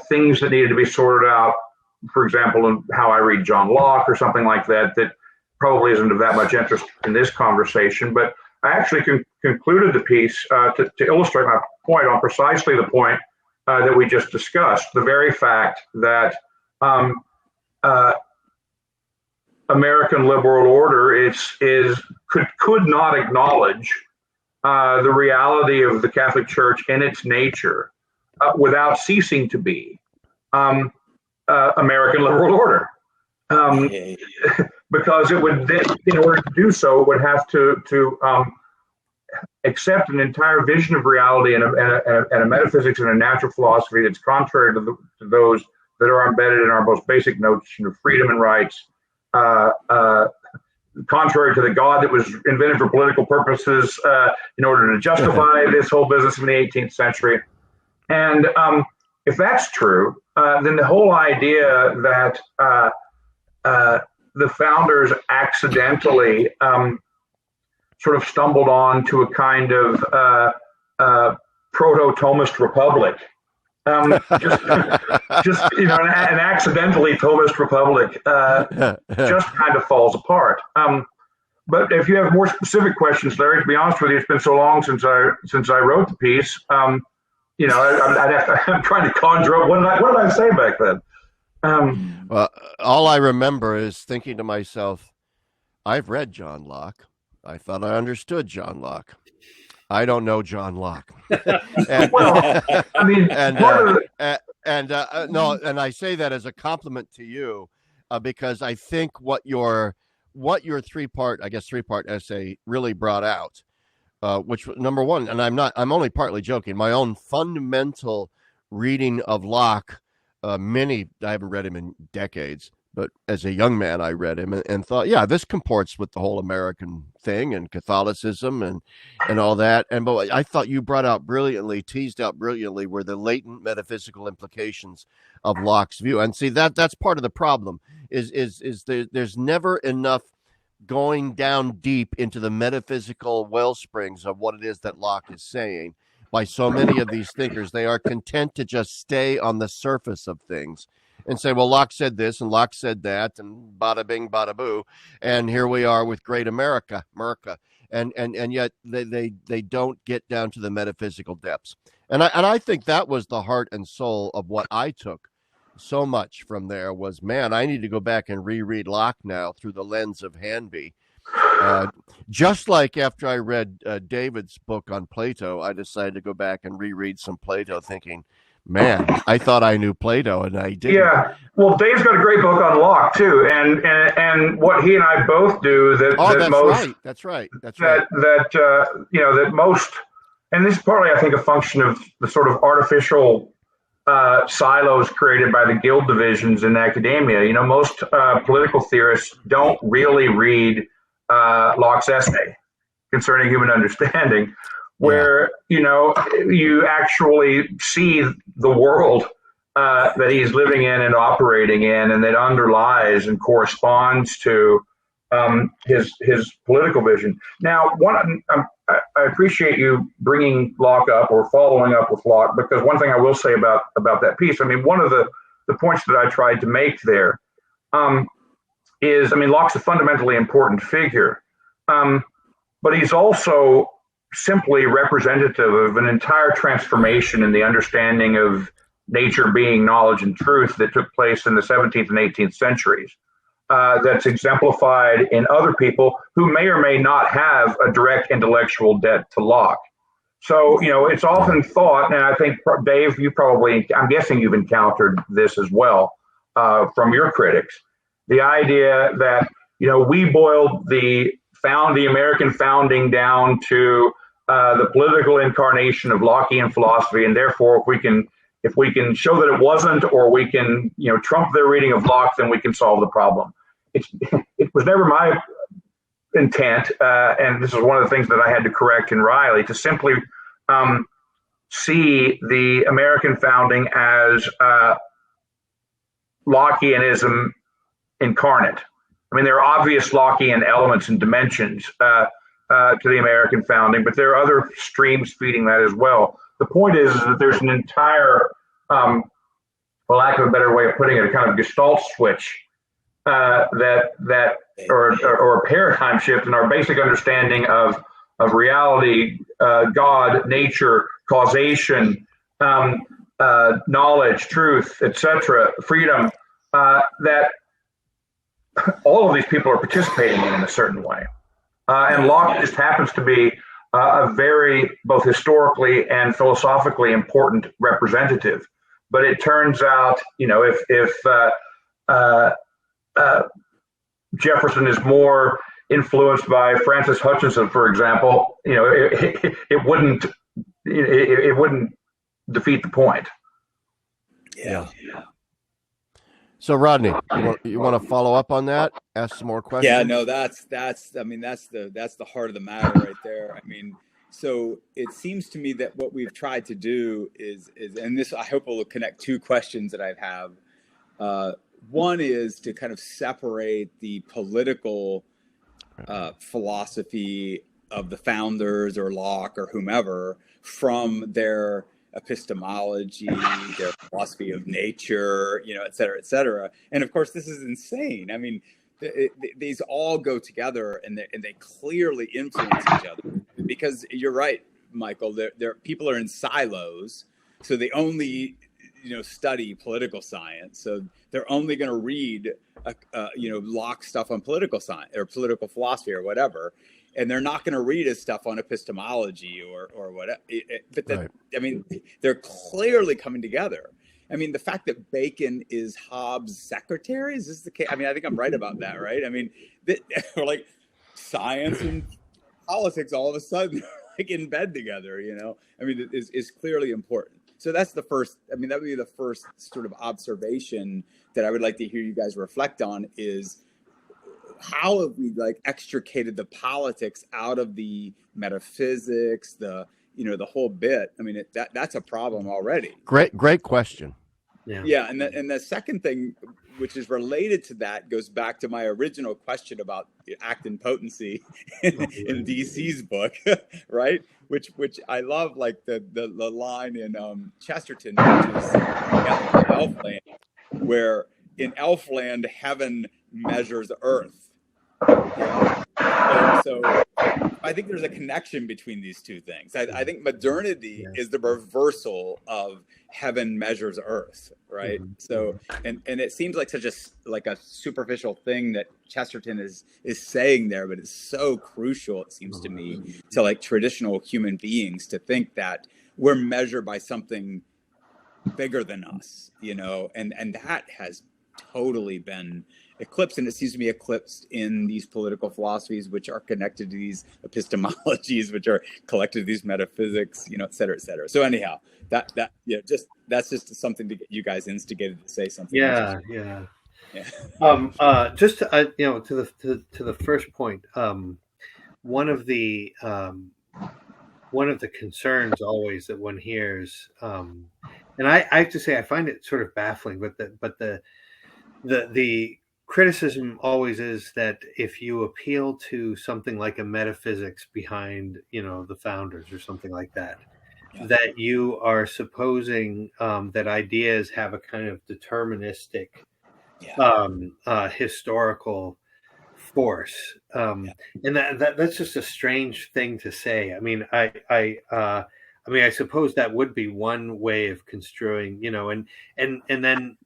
things that needed to be sorted out. For example, in how I read John Locke or something like that, that probably isn't of that much interest in this conversation. But I actually concluded the piece to illustrate my point on precisely the point that we just discussed. The very fact that American liberal order could not acknowledge the reality of the Catholic Church in its nature without ceasing to be American liberal order. Because it would, in order to do so, it would have to accept an entire vision of reality and a metaphysics and a natural philosophy that's contrary to those that are embedded in our most basic notion of freedom and rights, contrary to the God that was invented for political purposes in order to justify this whole business in the 18th century. And if that's true, then the whole idea that the founders accidentally sort of stumbled on to a kind of proto-Thomist republic, just an accidentally Thomist republic, just kind of falls apart. But if you have more specific questions, Larry, to be honest with you, it's been so long since I wrote the piece. I'm trying to conjure up what did I say back then. Well, all I remember is thinking to myself, I've read John Locke. I thought I understood John Locke. I don't know John Locke. And, well, I mean, and I say that as a compliment to you, because I think what your three-part essay really brought out, which number one, and I'm only partly joking, my own fundamental reading of Locke. I haven't read him in decades, but as a young man, I read him and thought, yeah, this comports with the whole American thing and Catholicism and all that. But I thought you teased out brilliantly were the latent metaphysical implications of Locke's view. And see, that's part of the problem is there's never enough going down deep into the metaphysical well springs of what it is that Locke is saying. By so many of these thinkers, they are content to just stay on the surface of things and say, well, Locke said this and Locke said that and bada bing, bada boo. And here we are with great America. And yet they don't get down to the metaphysical depths. And I think that was the heart and soul of what I took so much from there was, man, I need to go back and reread Locke now through the lens of Hanby. Just like after I read David's book on Plato, I decided to go back and reread some Plato, thinking, man, I thought I knew Plato, and I didn't. Yeah, well, Dave's got a great book on Locke too, and what he and I both do that's right. That most, and this is partly, I think, a function of the sort of artificial silos created by the guild divisions in academia. Most political theorists don't really read Locke's essay concerning human understanding, where you actually see the world that he's living in and operating in, and that underlies and corresponds to his political vision. Now, I appreciate you bringing Locke up or following up with Locke, because one thing I will say about that piece, I mean, one of the points that I tried to make there is, I mean, Locke's a fundamentally important figure, but he's also simply representative of an entire transformation in the understanding of nature, being, knowledge, and truth that took place in the 17th and 18th centuries. That's exemplified in other people who may or may not have a direct intellectual debt to Locke. So, it's often thought, and I think, Dave, I'm guessing you've encountered this as well from your critics, the idea that, we boiled the American founding down to the political incarnation of Lockean philosophy, and therefore, if we can show that it wasn't, or we can, trump their reading of Locke, then we can solve the problem. It was never my intent, and this is one of the things that I had to correct in Riley, to simply see the American founding as Lockeanism incarnate. I mean, there are obvious Lockean elements and dimensions to the American founding, but there are other streams feeding that as well. The point is that there's an entire, for lack of a better way of putting it, a kind of gestalt switch or a paradigm shift in our basic understanding of reality, God, nature, causation, knowledge, truth, etc., freedom, that all of these people are participating in a certain way. And Locke just happens to be a very, both historically and philosophically important representative. But it turns out, if Jefferson is more influenced by Francis Hutchinson, for example, it wouldn't defeat the point. Yeah. So Rodney, you want to follow up on that? Ask some more questions? Yeah, no, that's the heart of the matter right there. I mean, so it seems to me that what we've tried to do is and this, I hope, will connect two questions that I have. One is to kind of separate the political philosophy of the founders or Locke or whomever from their epistemology, their philosophy of nature, et cetera, et cetera. And of course, this is insane. I mean, these all go together, and they clearly influence each other. Because you're right, Michael. People are in silos, so they only study political science. So they're only going to read Locke stuff on political science or political philosophy or whatever. And they're not going to read his stuff on epistemology or whatever. Right. I mean, they're clearly coming together. I mean, the fact that Bacon is Hobbes' secretary, is this the case? I mean, I think I'm right about that, right? I mean, like science and politics all of a sudden like in bed together, I mean, is clearly important. So that's the first, that would be the first sort of observation that I would like to hear you guys reflect on is, how have we extricated the politics out of the metaphysics, the whole bit? I mean, that's a problem already. Great question. Yeah. And the second thing, which is related to that, goes back to my original question about act and potency in DC's book, right? Which I love, like the line in Chesterton, which is Elfland, where in Elfland heaven measures earth. So I think there's a connection between these two things. I think modernity is the reversal of heaven measures earth, right? Mm-hmm. So and it seems like such a superficial thing that Chesterton is saying there, but it's so crucial, it seems to me, to traditional human beings, to think that we're measured by something bigger than us, and that has totally been eclipsed, and it seems to be eclipsed in these political philosophies, which are connected to these epistemologies, which are collected to these metaphysics, et cetera, et cetera. So anyhow, that's just something to get you guys instigated to say something. Yeah. Just to the first point, one of the concerns always that one hears, and I have to say I find it sort of baffling, but the criticism always is that if you appeal to something like a metaphysics behind, the founders or something like that, that you are supposing that ideas have a kind of deterministic historical force, and that's just a strange thing to say. I mean, I suppose that would be one way of construing, and then.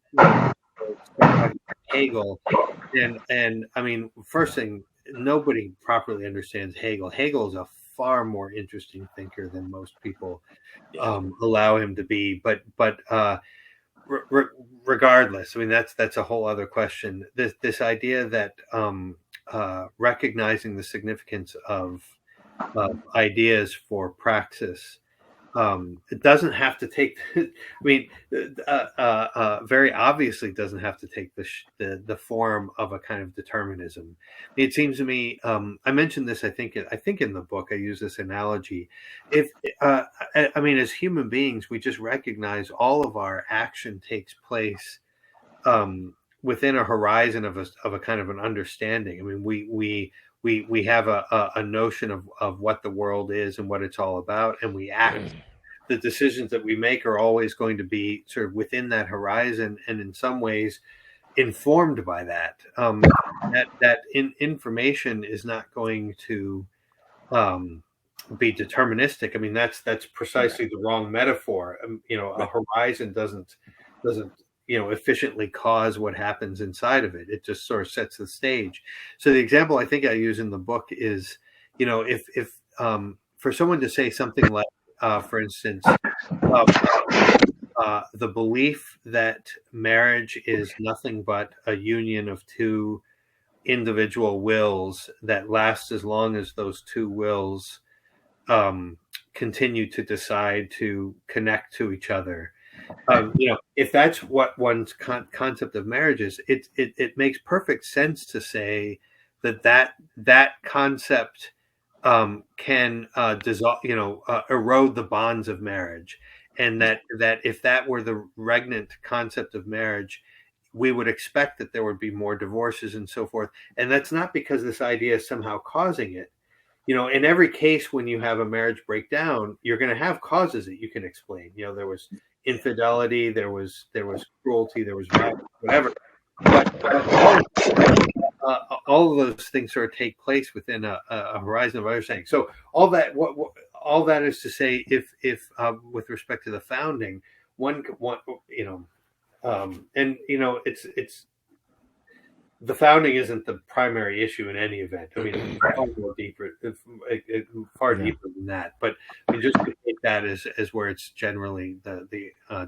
Hegel, and I mean, first thing, nobody properly understands Hegel. Hegel is a far more interesting thinker than most people allow him to be. But regardless, I mean, that's a whole other question. This idea that recognizing the significance of ideas for praxis it doesn't have to take. I mean, very obviously doesn't have to take the form of a kind of determinism. It seems to me. I mentioned this. I think in the book I use this analogy. If I mean, as human beings, we just recognize all of our action takes place within a horizon of a kind of an understanding. I mean, we have a notion of what the world is and what it's all about, and we act. The decisions that we make are always going to be sort of within that horizon, and in some ways informed by that. Information is not going to be deterministic. I mean, that's precisely the wrong metaphor. A horizon doesn't efficiently cause what happens inside of it. It just sort of sets the stage. So the example I think I use in the book is, if for someone to say something like, for instance, the belief that marriage is nothing but a union of two individual wills that lasts as long as those two wills continue to decide to connect to each other. If that's what one's concept of marriage is, it makes perfect sense to say that concept can dissolve, erode the bonds of marriage, and that if that were the regnant concept of marriage, we would expect that there would be more divorces and so forth. And that's not because this idea is somehow causing it. In every case when you have a marriage breakdown, you're going to have causes that you can explain. There was infidelity, there was cruelty, there was violence, whatever. But all of those things sort of take place within a horizon of understanding. So all that is to say, if with respect to the founding, it's the founding isn't the primary issue in any event. I mean, it's far deeper than that. But I mean, just to take that as where it's generally the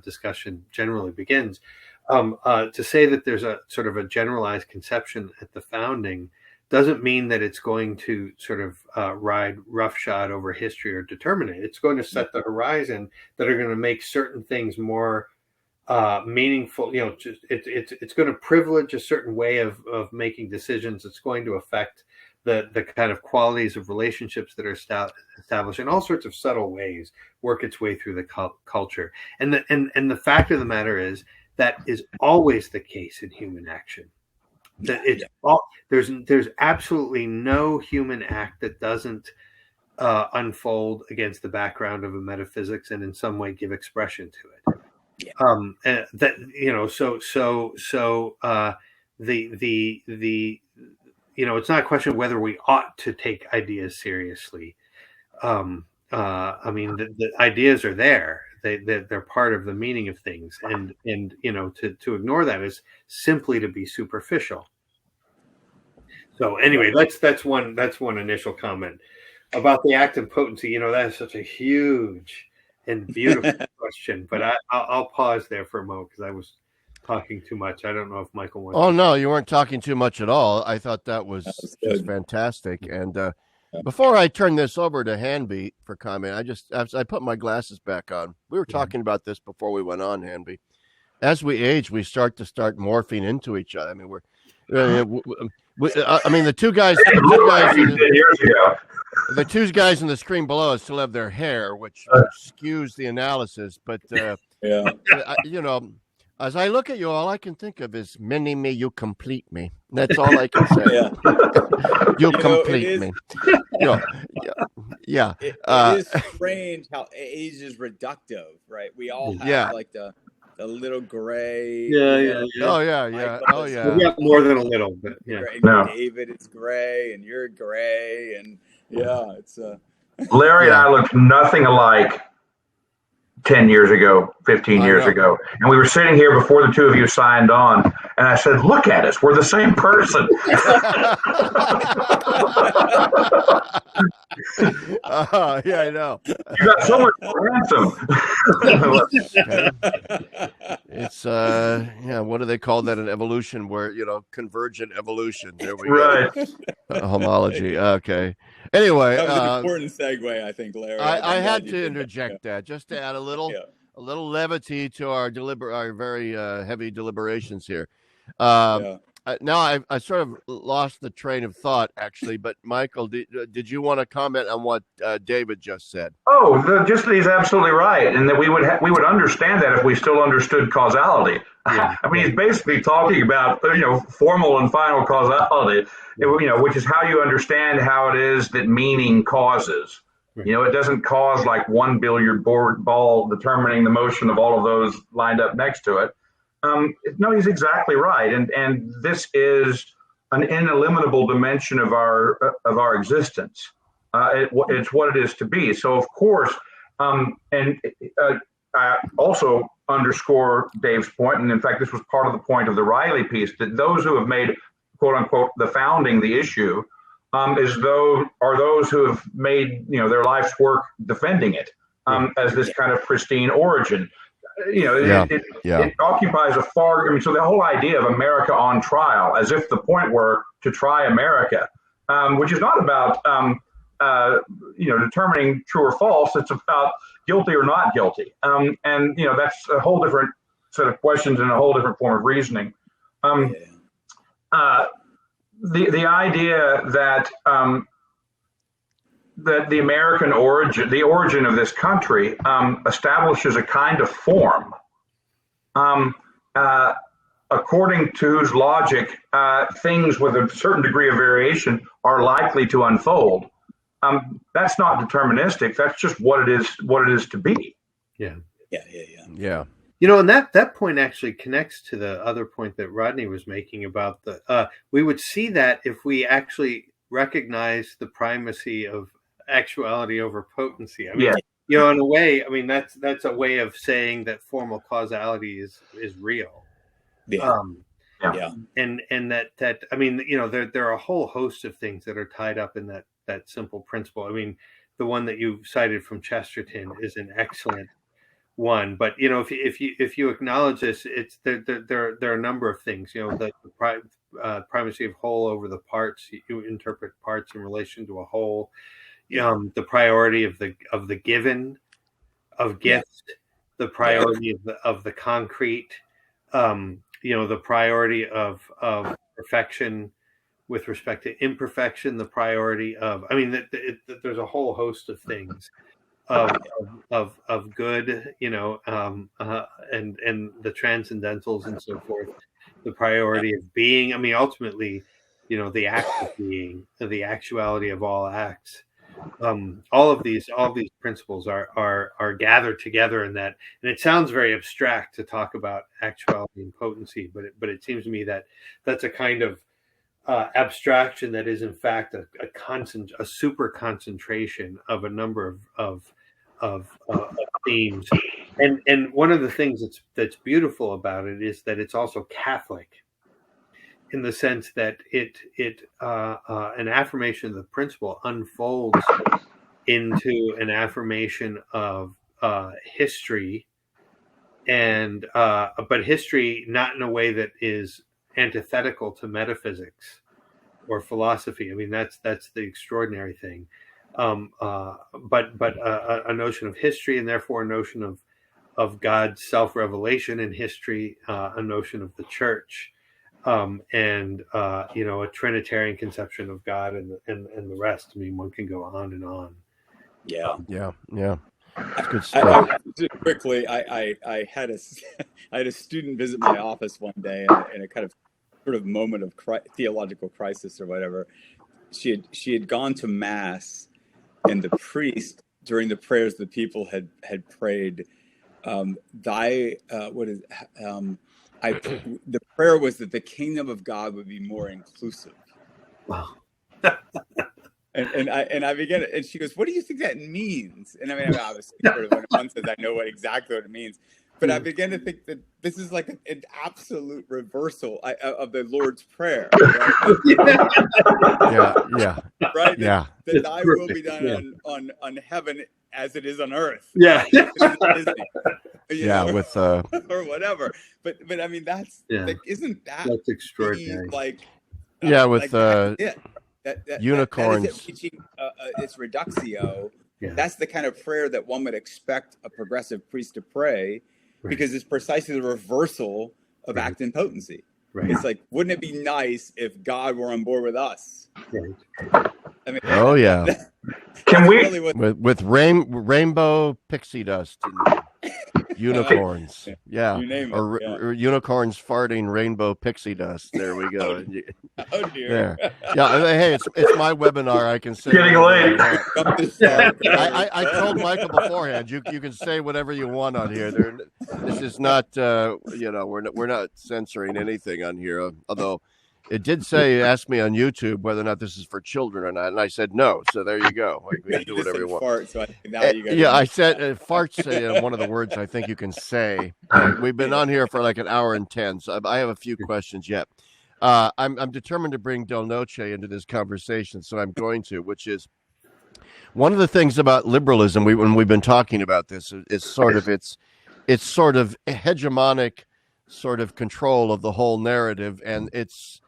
discussion generally begins. To say that there's a sort of a generalized conception at the founding doesn't mean that it's going to sort of ride roughshod over history or determine it. It's going to set the horizon that are going to make certain things more meaningful. It's going to privilege a certain way of making decisions. It's going to affect the kind of qualities of relationships that are established in all sorts of subtle ways, work its way through the culture. And the fact of the matter is that is always the case in human action. That there's absolutely no human act that doesn't unfold against the background of a metaphysics and in some way give expression to it. Yeah. It's not a question of whether we ought to take ideas seriously. I mean, the ideas are there. They're part of the meaning of things, and to ignore that is simply to be superficial. So anyway, that's one initial comment about the active potency. That is such a huge and beautiful question, but I'll pause there for a moment because I was talking too much. I don't know if Michael wants. Oh no, you weren't talking too much at all. I thought that was just fantastic. And before I turn this over to Hanby for comment, I put my glasses back on. We were talking about this before we went on, Hanby. As we age, we start morphing into each other. I mean, the two guys in the screen below us still have their hair, which skews the analysis. But as I look at you, all I can think of is mini me, you complete me. That's all I can say. You complete me. Yeah. It is strange how age is reductive, right? We all have like the little gray. Yeah. Oh yeah. We got more than a little, but yeah. No. David is gray, and you're gray, and it's. Larry and I looked nothing alike 10 years ago, 15 years ago. And we were sitting here before the two of you signed on, and I said, look at us, we're the same person. Yeah, I know. You got so much more handsome. It's yeah, what do they call that in evolution? Where convergent evolution. There we Right. go. Homology. Okay. Anyway, That was an important segue, I think, Larry. I had to interject that just to add a little levity to our very heavy deliberations here. Now I sort of lost the train of thought, actually. But Michael, did you want to comment on what David just said? Oh, just that he's absolutely right, and that we would understand that if we still understood causality. Yeah. I mean, he's basically talking about formal and final causality, which is how you understand how it is that meaning causes. Right. It doesn't cause like one billiard ball determining the motion of all of those lined up next to it. No, he's exactly right, and this is an ineliminable dimension of our existence. It's what it is to be. So, of course, and I also underscore Dave's point, and in fact, this was part of the point of the Riley piece, that those who have made, quote unquote, the founding the issue, are those who have made their life's work defending it as this kind of pristine origin. It occupies a far. So the whole idea of America on trial, as if the point were to try America, which is not about determining true or false. It's about guilty or not guilty, and that's a whole different set of questions and a whole different form of reasoning. The idea that that the American origin, the origin of this country, establishes a kind of form, according to whose logic things with a certain degree of variation are likely to unfold. That's not deterministic. That's just what it is to be. Yeah. And that point actually connects to the other point that Rodney was making about we would see that if we actually recognize the primacy of actuality over potency. I mean, in a way, I mean that's a way of saying that formal causality is real. And that I mean, there are a whole host of things that are tied up in that simple principle. I mean, the one that you cited from Chesterton is an excellent one, but if you acknowledge this, it's there are a number of things. The primacy of whole over the parts. You interpret parts in relation to a whole. The priority of the given, of gift, the priority of the concrete, the priority of perfection with respect to imperfection, the priority of, I mean, there's a whole host of things of good, and the transcendentals and so forth, the priority of being. I mean, ultimately, the act of being, the actuality of all acts. All of these principles are gathered together in that, and it sounds very abstract to talk about actuality and potency, but it seems to me that that's a kind of abstraction that is in fact a super concentration of a number of themes, and one of the things that's beautiful about it is that it's also Catholic, in the sense that it an affirmation of the principle unfolds into an affirmation of history, and but history not in a way that is antithetical to metaphysics or philosophy. I mean, that's the extraordinary thing. But a notion of history, and therefore a notion of God's self-revelation in history, a notion of the church. And a Trinitarian conception of God and the rest. I mean, one can go on and on. Yeah. That's good stuff. Just quickly, I had a student visit my office one day in a kind of sort of moment of theological crisis or whatever. She had gone to mass, and the priest, during the prayers the people had prayed, the prayer was that the kingdom of God would be more inclusive. Wow. and I began, and she goes, "What do you think that means?" And I mean, obviously, sort of when one says, I know exactly what it means. But I began to think that this is like an absolute reversal of the Lord's Prayer. Right? Yeah. Right? That thy will be done on heaven as it is on earth. Yeah. Yeah, with or whatever. But I mean, isn't that's extraordinary? With unicorns. That is it reaching its reductio. Yeah. That's the kind of prayer that one would expect a progressive priest to pray, because it's precisely the reversal of actin potency. Right. It's like, wouldn't it be nice if God were on board with us? Right. I mean, Can we really with rainbow pixie dust and unicorns? Yeah, you name it, or unicorns farting rainbow pixie dust. There we go. Oh dear. There. Yeah. Hey, it's my webinar. I can say. Getting late. I told Michael beforehand. You can say whatever you want on here. This is not. We're not censoring anything on here. Although it did say, ask me on YouTube whether or not this is for children or not, and I said no. So there you go. We can do whatever you want. Fart, so I think now you guys I said farts. One of the words I think you can say. We've been on here for like an hour and 10, so I have a few questions yet. I'm determined to bring Del Noce into this conversation, so I'm going to, which is one of the things about liberalism. When we've been talking about this, it's sort of hegemonic sort of control of the whole narrative, and it's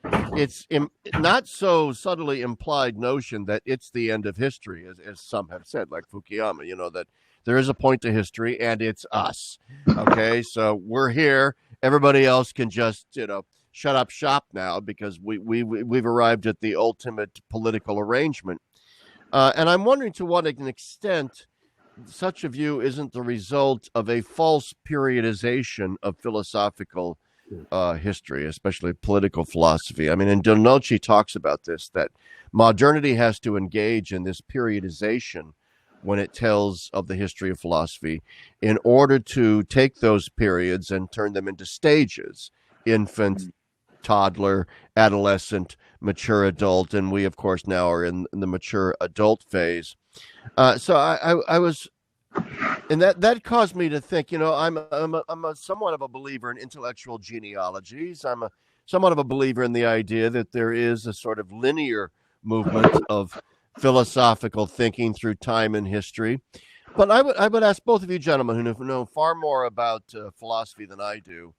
not so subtly implied notion that it's the end of history, as some have said, like Fukuyama. That there is a point to history, and it's us. Okay, so we're here. Everybody else can just shut up shop now, because we've arrived at the ultimate political arrangement. And I'm wondering to what extent such a view isn't the result of a false periodization of philosophical history, especially political philosophy. I mean, and Del Noce talks about this, that modernity has to engage in this periodization when it tells of the history of philosophy, in order to take those periods and turn them into stages: infant, toddler, adolescent, mature adult, and we, of course, now are in the mature adult phase. So I was, and that caused me to think. I'm a somewhat of a believer in intellectual genealogies. I'm somewhat of a believer in the idea that there is a sort of linear movement of philosophical thinking through time and history. But I would ask both of you gentlemen, who know far more about philosophy than I do,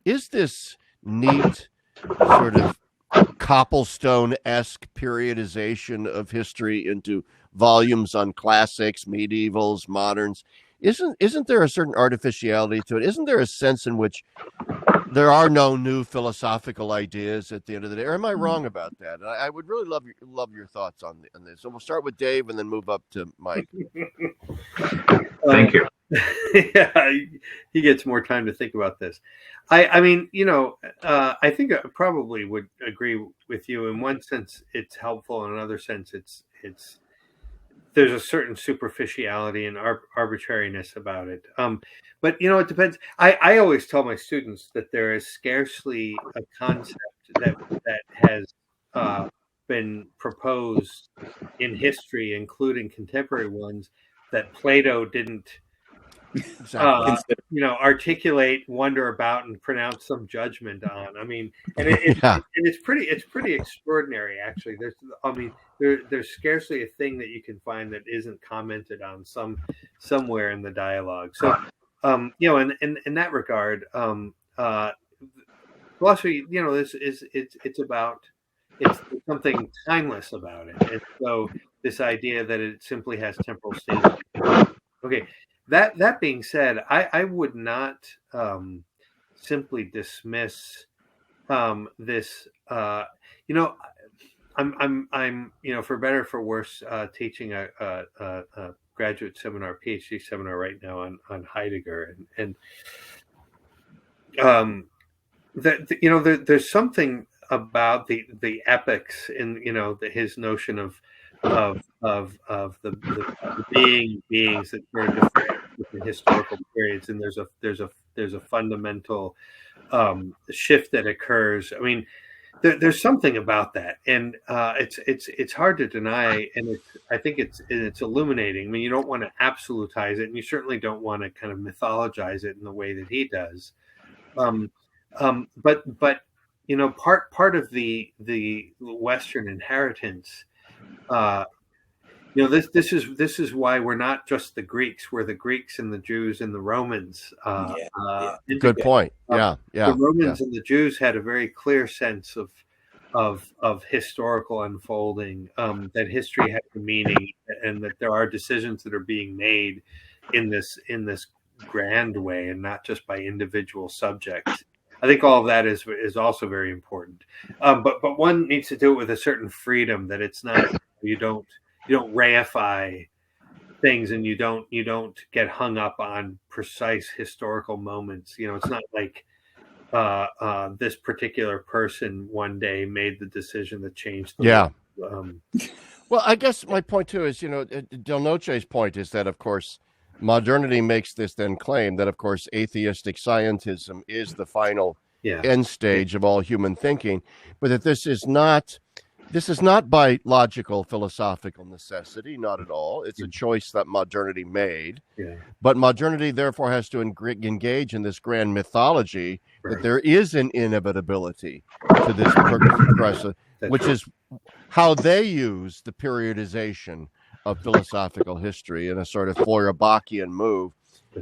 is this neat sort of cobblestone-esque periodization of history into volumes on classics, medievals, moderns, isn't there a certain artificiality to it? Isn't there a sense in which there are no new philosophical ideas at the end of the day? Or am I wrong about that? I would really love your thoughts on this. So we'll start with Dave and then move up to Mike. Thank you. Yeah, he gets more time to think about this. I mean, I think I probably would agree with you. In one sense, it's helpful. In another sense, it's there's a certain superficiality and arbitrariness about it. But it depends. I always tell my students that there is scarcely a concept that has been proposed in history, including contemporary ones, that Plato didn't articulate, wonder about, and pronounce some judgment on. I mean, and it's pretty extraordinary, actually. There's scarcely a thing that you can find that isn't commented on somewhere in the dialogue. So, in that regard, philosophy, it's something timeless about it. And so this idea that it simply has temporal stages. Okay. That being said, I would not simply dismiss this. I'm for better or for worse teaching a graduate seminar, PhD seminar right now on Heidegger, and there's something about the epics in his notion of the beings that are different historical periods, and there's a fundamental shift that occurs. I mean, there's something about that, and it's hard to deny, and I think it's illuminating. I mean, you don't want to absolutize it, and you certainly don't want to kind of mythologize it in the way that he does. But part of the Western inheritance this is why we're not just the Greeks. We're the Greeks and the Jews and the Romans. Good point. The Romans and the Jews had a very clear sense of historical unfolding, that history has a meaning, and that there are decisions that are being made in this grand way, and not just by individual subjects. I think all of that is also very important. But one needs to do it with a certain freedom, that it's not, you don't reify things, and you don't get hung up on precise historical moments. It's not like this particular person one day made the decision that changed the world. Well, I guess my point too is, Del Noce's point is that, of course, modernity makes this then claim that, of course, atheistic scientism is the final end stage of all human thinking, but that this is not by logical philosophical necessity, not at all. It's a choice that modernity made. But modernity therefore has to engage in this grand mythology that there is an inevitability to this progressive, which is how they use the periodization of philosophical history in a sort of Feuerbachian move,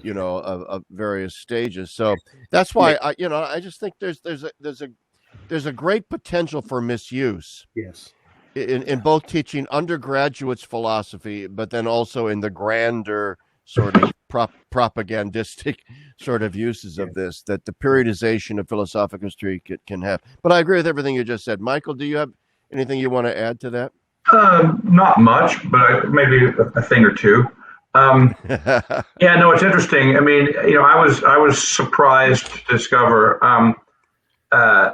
of various stages. So that's why I just think there's a great potential for misuse. In both teaching undergraduates philosophy, but then also in the grander sort of propagandistic sort of uses of this, that the periodization of philosophical history can have. But I agree with everything you just said. Michael, do you have anything you want to add to that? Not much, but maybe a thing or two. It's interesting. I mean, I was surprised to discover. I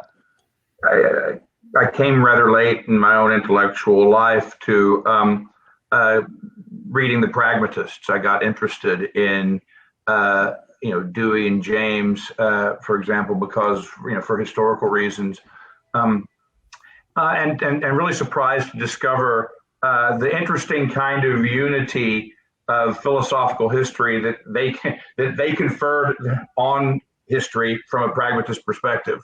came rather late in my own intellectual life to reading the pragmatists. I got interested in Dewey and James, for example, because for historical reasons. And really surprised to discover the interesting kind of unity of philosophical history that they conferred on history from a pragmatist perspective.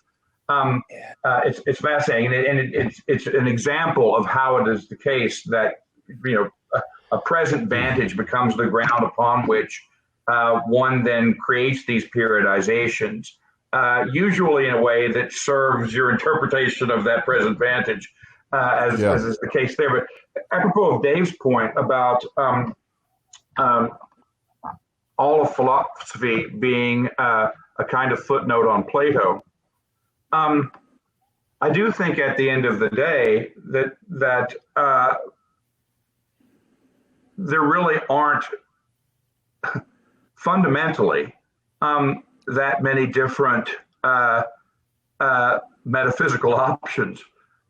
It's fascinating, and it's an example of how it is the case that a present vantage becomes the ground upon which one then creates these periodizations. Usually in a way that serves your interpretation of that present vantage, as is the case there. But apropos of Dave's point about all of philosophy being a kind of footnote on Plato, I do think at the end of the day that there really aren't fundamentally that many different metaphysical options.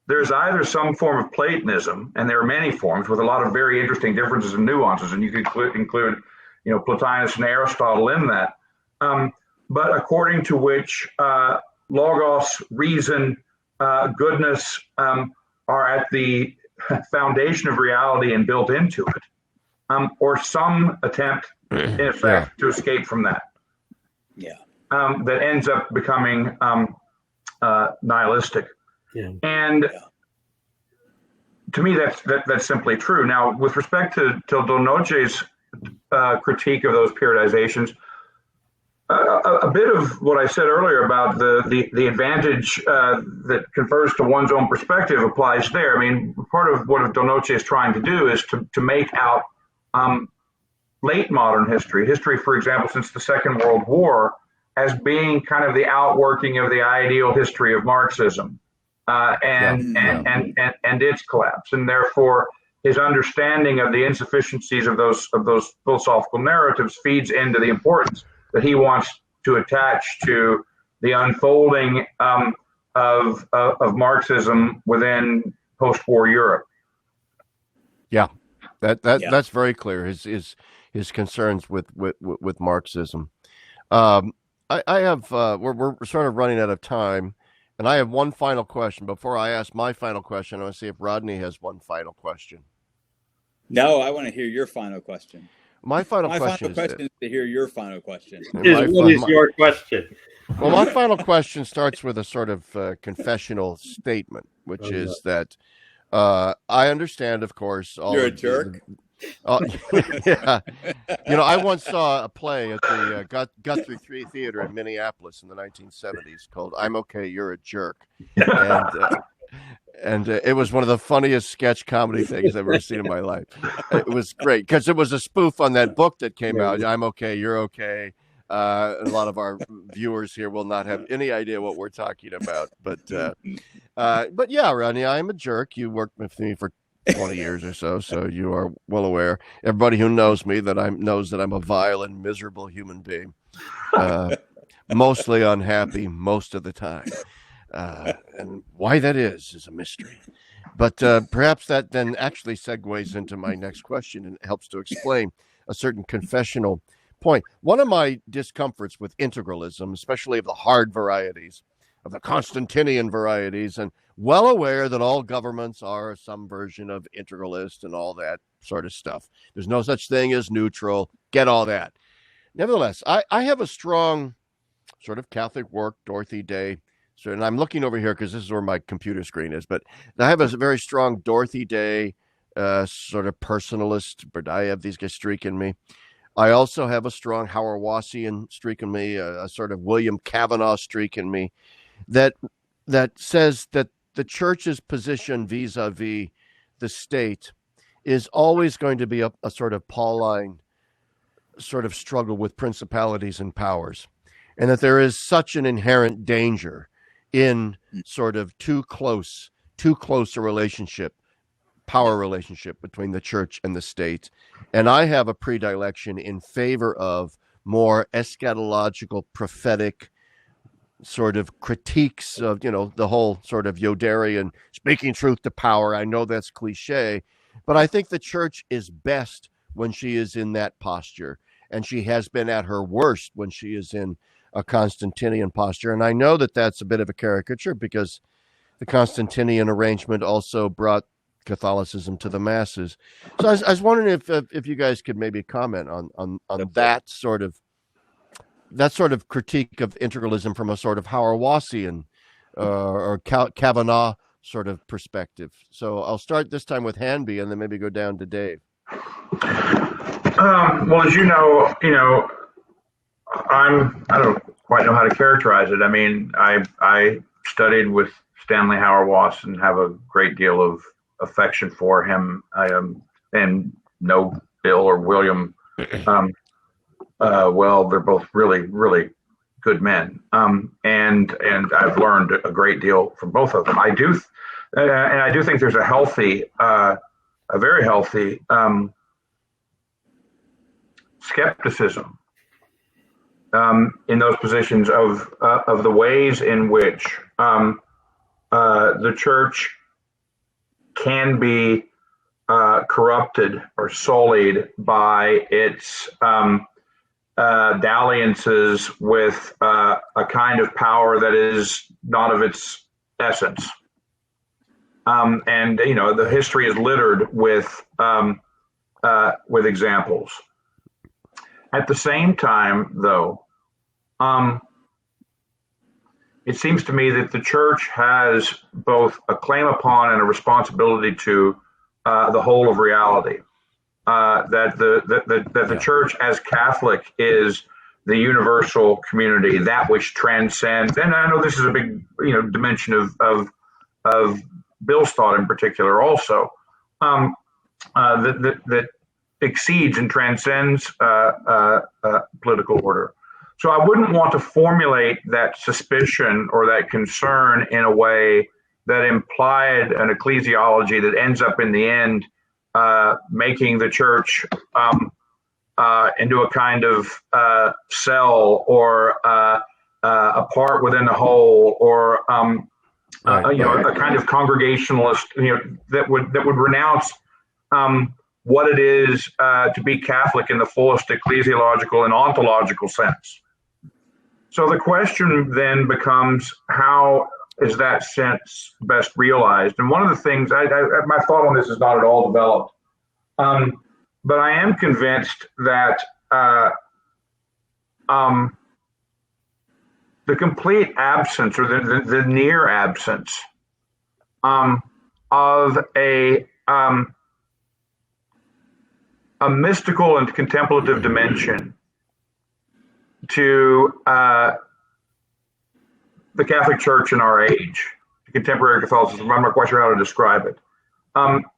There's either some form of Platonism, and there are many forms with a lot of very interesting differences and nuances, and you can include Plotinus and Aristotle in that. But according to which logos, reason, goodness are at the foundation of reality and built into it, or some attempt, in effect, to escape from that. That ends up becoming nihilistic. And to me, that's simply true. Now, with respect to Del Noce's critique of those periodizations, a bit of what I said earlier about the advantage that confers to one's own perspective applies there. I mean, part of what Del Noce is trying to do is to make out late modern history, for example, since the Second World War, as being kind of the outworking of the ideal history of Marxism and its collapse, and therefore his understanding of the insufficiencies of those philosophical narratives feeds into the importance that he wants to attach to the unfolding of Marxism within post-war Europe. That's very clear. His concerns with Marxism. I have we're sort of running out of time, and I have one final question. Before I ask my final question, I want to see if Rodney has one final question. No, I want to hear your final question. My final question is to hear your final question. What is your question? Well, my final question starts with a sort of confessional statement, which is that I understand, of course, you're a jerk. Yeah. I once saw a play at the Guthrie Theater in Minneapolis in the 1970s called "I'm Okay, You're a Jerk," and it was one of the funniest sketch comedy things I've ever seen in my life. It was great because it was a spoof on that book that came out. "I'm Okay, You're Okay." A lot of our viewers here will not have any idea what we're talking about, but yeah, Rodney, I'm a jerk. You worked with me for 20 years or so you are well aware. Everybody who knows me knows that I'm a vile and miserable human being, mostly unhappy most of the time, and why that is a mystery. But perhaps that then actually segues into my next question and helps to explain a certain confessional point. One of my discomforts with integralism, especially of the hard varieties, of the Constantinian varieties, and well aware that all governments are some version of integralist and all that sort of stuff. There's no such thing as neutral. Get all that. Nevertheless, I have a strong sort of Catholic work, Dorothy Day. So, and I'm looking over here because this is where my computer screen is, but I have a very strong Dorothy Day sort of personalist, but I have these guys streak in me. I also have a strong Howardsian streak in me, a sort of William Kavanaugh streak in me, that says that the church's position vis-a-vis the state is always going to be a sort of Pauline sort of struggle with principalities and powers, and that there is such an inherent danger in sort of too close a relationship, power relationship between the church and the state. And I have a predilection in favor of more eschatological, prophetic sort of critiques of, the whole sort of Yoderian speaking truth to power. I know that's cliche, but I think the church is best when she is in that posture. And she has been at her worst when she is in a Constantinian posture. And I know that that's a bit of a caricature because the Constantinian arrangement also brought Catholicism to the masses. So I was wondering if you guys could maybe comment on that sort of critique of integralism from a sort of Howardsian or Kavanaugh sort of perspective. So I'll start this time with Hanby and then maybe go down to Dave. Well, as you know, I don't quite know how to characterize it. I mean, I studied with Stanley Hauerwas and have a great deal of affection for him. And know Bill or William. Well, they're both really, really good men. And I've learned a great deal from both of them. I do think there's a very healthy skepticism in those positions of the ways in which the church can be corrupted or sullied by its dalliances with a kind of power that is not of its essence. And the history is littered with examples. At the same time, though, it seems to me that the church has both a claim upon and a responsibility to the whole of reality. That the church as Catholic is the universal community, that which transcends. And I know this is a big dimension of Bill's thought in particular also, that exceeds and transcends political order. So I wouldn't want to formulate that suspicion or that concern in a way that implied an ecclesiology that ends up in the end making the church into a kind of cell or a part within the whole, or a kind of congregationalist, that would renounce what it is to be Catholic in the fullest ecclesiological and ontological sense. So the question then becomes, how is that sense best realized? And one of the things, my thought on this is not at all developed, but I am convinced that the complete absence, or the near absence of a a mystical and contemplative dimension to the Catholic Church in our age, contemporary Catholicism, I'm not quite sure how to describe it,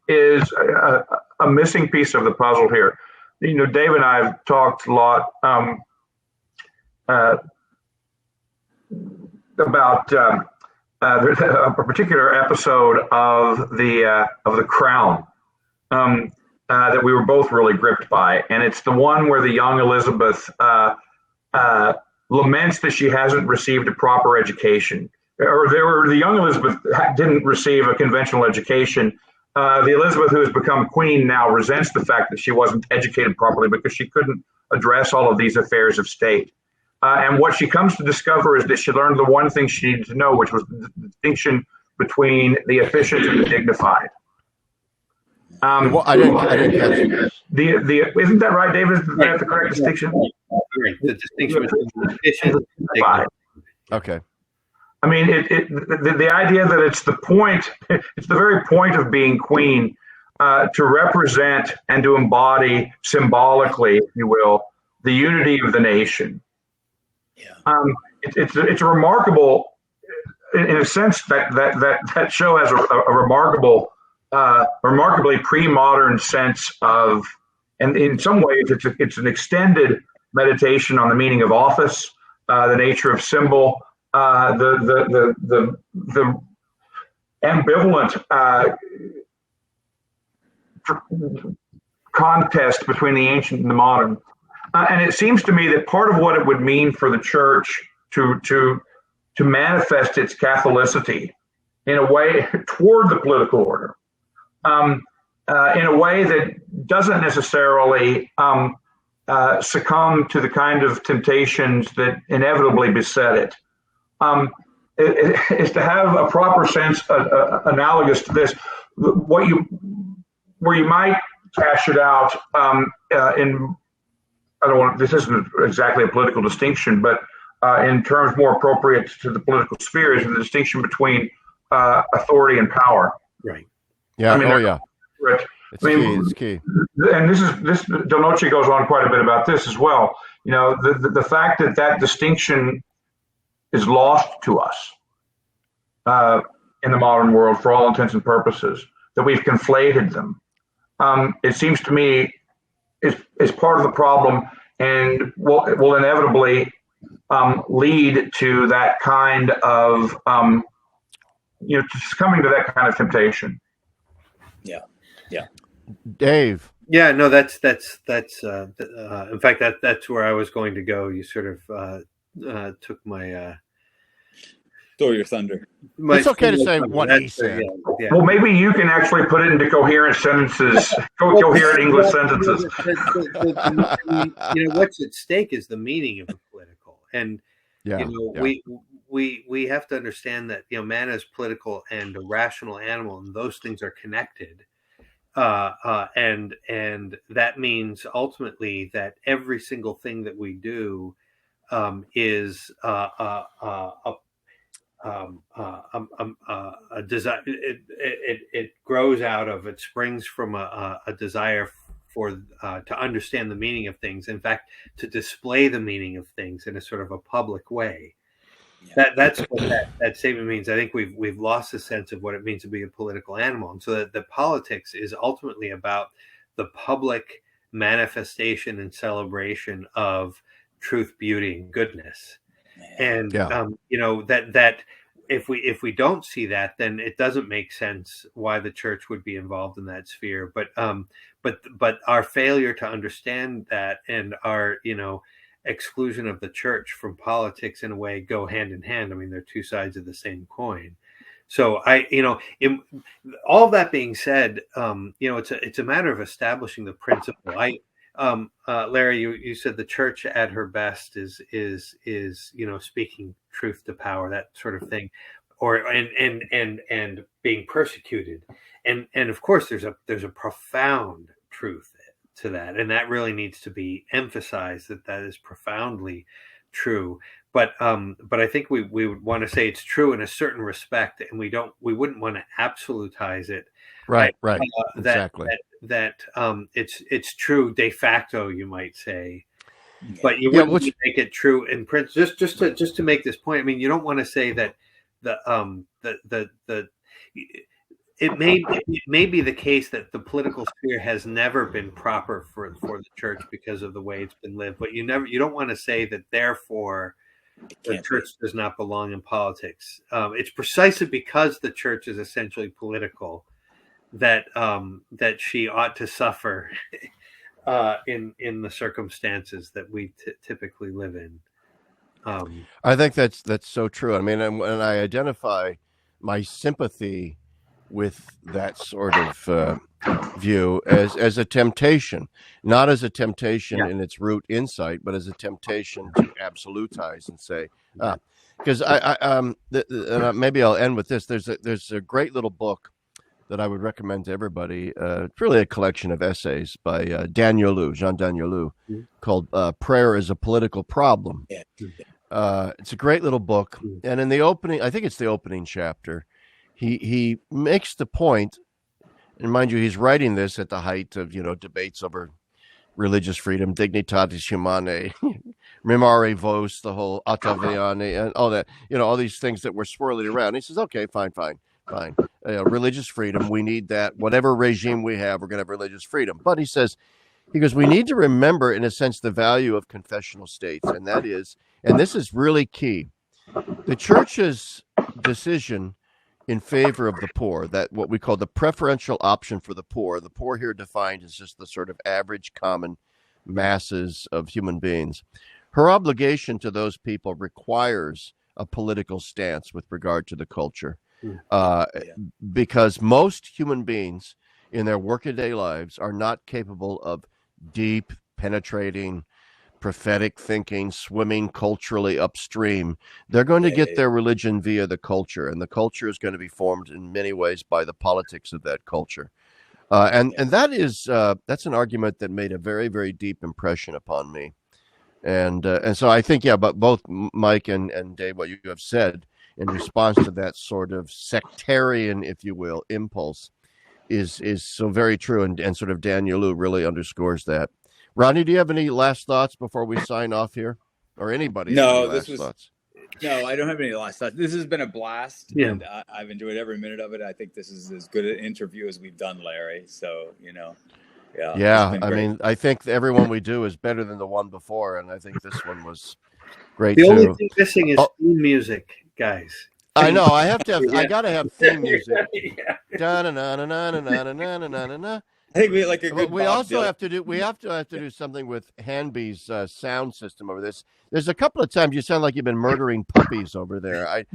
is a missing piece of the puzzle here. You know, Dave and I have talked a lot about a particular episode of the Crown that we were both really gripped by, and it's the one where the young Elizabeth laments that she hasn't received a proper education, or the young Elizabeth didn't receive a conventional education. The Elizabeth who has become queen now resents the fact that she wasn't educated properly because she couldn't address all of these affairs of state. And what she comes to discover is that she learned the one thing she needed to know, which was the distinction between the efficient and the dignified. Well, I didn't catch it. Isn't that right, David? Is that the correct distinction? The distinction between efficient and dignified. Okay. I mean, the idea that it's the very point of being queen, to represent and to embody symbolically, if you will, the unity of the nation. Yeah. It's a remarkable, in a sense, that show has a remarkable, remarkably pre-modern sense of, and in some ways, it's an extended meditation on the meaning of office, the nature of symbol. The ambivalent contest between the ancient and the modern, and it seems to me that part of what it would mean for the church to manifest its Catholicity in a way toward the political order, in a way that doesn't necessarily succumb to the kind of temptations that inevitably beset it. Is to have a proper sense analogous to this, where you might cash it out this isn't exactly a political distinction, but in terms more appropriate to the political sphere, is the distinction between authority and power. Right. Yeah. I mean, yeah. It's key. And this Del Noce goes on quite a bit about this as well. You know, the fact that distinction is lost to us in the modern world for all intents and purposes, that we've conflated them. It seems to me is part of the problem, and will inevitably lead to that kind of succumbing to that kind of temptation. Yeah. Dave. Yeah, no, that's in fact that's where I was going to go. You sort of took my stole your thunder. It's okay to say what he said. Yeah. Well, maybe you can actually put it into coherent sentences, coherent English sentences. What's at stake is the meaning of the political, and we have to understand that man is political and a rational animal, and those things are connected. And that means ultimately that every single thing that we do is a desire. It grows out of, it springs from a desire for to understand the meaning of things. In fact, to display the meaning of things in a sort of a public way. That's what that statement means. I think we've lost a sense of what it means to be a political animal, and so that the politics is ultimately about the public manifestation and celebration of truth, beauty, and goodness. And that if we don't see that, then it doesn't make sense why the church would be involved in that sphere. But our failure to understand that, and our exclusion of the church from politics in a way, go hand in hand. I mean, they're two sides of the same coin. So all that being said, it's a matter of establishing the principle. Larry, you said the church at her best is speaking truth to power, that sort of thing, and being persecuted, and of course there's a profound truth to that, and that really needs to be emphasized, that is profoundly true. But I think we would want to say it's true in a certain respect, and we wouldn't want to absolutize it. Right. Exactly. that it's true de facto, you might say, but you wouldn't make it true in print. Just to make this point, I mean, you don't want to say that it may be the case that the political sphere has never been proper for the church because of the way it's been lived, but you don't want to say that therefore the church does not belong in politics. It's precisely because the church is essentially political that she ought to suffer in the circumstances that we typically live in. I think that's so true. I mean, when I identify my sympathy with that sort of view as a temptation, not as a temptation in its root insight, but as a temptation to absolutize and say, because maybe I'll end with this. There's a great little book that I would recommend to everybody. It's really a collection of essays by Jean Danielou, called "Prayer is a Political Problem." It's a great little book, and in the opening, I think it's the opening chapter, he makes the point, and mind you, he's writing this at the height of debates over religious freedom, dignitatis humanae, memare vos, the whole Ottaviani, and all that, all these things that were swirling around. He says, okay, fine. Religious freedom, we need that. Whatever regime we have, we're going to have religious freedom. But he goes, we need to remember, in a sense, the value of confessional states, and that is, and this is really key, the church's decision in favor of the poor, that what we call the preferential option for the poor here defined as just the sort of average common masses of human beings. Her obligation to those people requires a political stance with regard to the culture, because most human beings in their workaday lives are not capable of deep, penetrating, prophetic thinking, swimming culturally upstream. They're going to get their religion via the culture, and the culture is going to be formed in many ways by the politics of that culture. And that is that's an argument that made a very, very deep impression upon me. And so I think, but both Mike and Dave, what you have said in response to that sort of sectarian, if you will, impulse is so very true, and sort of Danielou really underscores that. Rodney, do you have any last thoughts before we sign off here, or anybody? No, thoughts? No, I don't have any last thoughts. This has been a blast, and I've enjoyed every minute of it. I think this is as good an interview as we've done, Larry. So I mean, I think everyone we do is better than the one before, and I think this one was great too. The only thing missing is theme music, guys. I know. I have to have. I gotta have theme music. I think we have like a good. We also have to do. We have to do something with Hanby's sound system over this. There's a couple of times you sound like you've been murdering puppies over there. I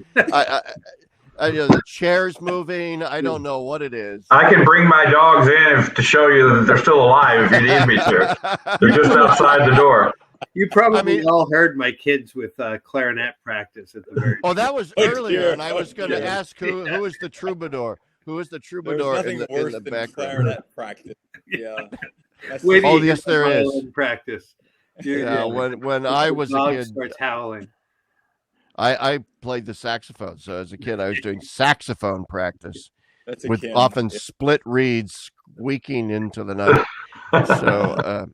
the chair's moving. I don't know what it is. I can bring my dogs in to show you that they're still alive if you need me to. They're just outside the door. You probably all heard my kids with clarinet practice at the very. Oh, that was earlier, and I was going to ask who is the troubadour. Who is the troubadour in the background? Clarinet practice. Yeah. Oh, yes, there is practice. Yeah, when I was a kid, starts howling. I played the saxophone. So as a kid, I was doing saxophone practice with often split reeds squeaking into the night. So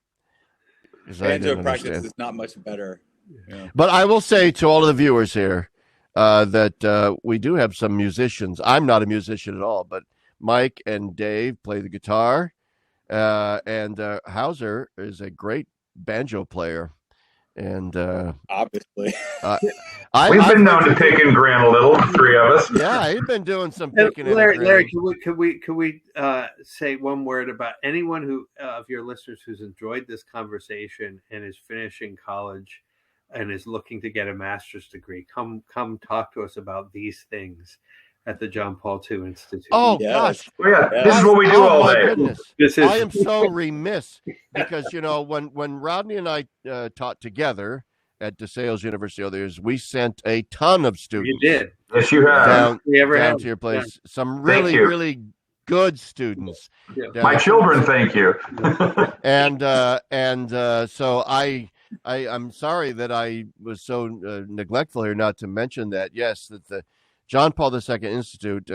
banjo practice is not much better. Yeah. But I will say to all of the viewers here that we do have some musicians. I'm not a musician at all, but Mike and Dave play the guitar, and Howsare is a great banjo player. And obviously, we've been known to pick and grin a little, the three of us. Yeah, he's been doing some picking. Larry, could we say one word about anyone who of your listeners who's enjoyed this conversation and is finishing college and is looking to get a master's degree? Come talk to us about these things at the John Paul II Institute. Oh, gosh. This is what we do all day. Goodness. I am so remiss because, when Rodney and I taught together at DeSales University, we sent a ton of students. You did. Yes, you have. Down to your place. Yeah. Some really, really good students. Yeah. My children, thank you. and so I'm sorry that I was so neglectful here not to mention that, yes, that the John Paul II Institute,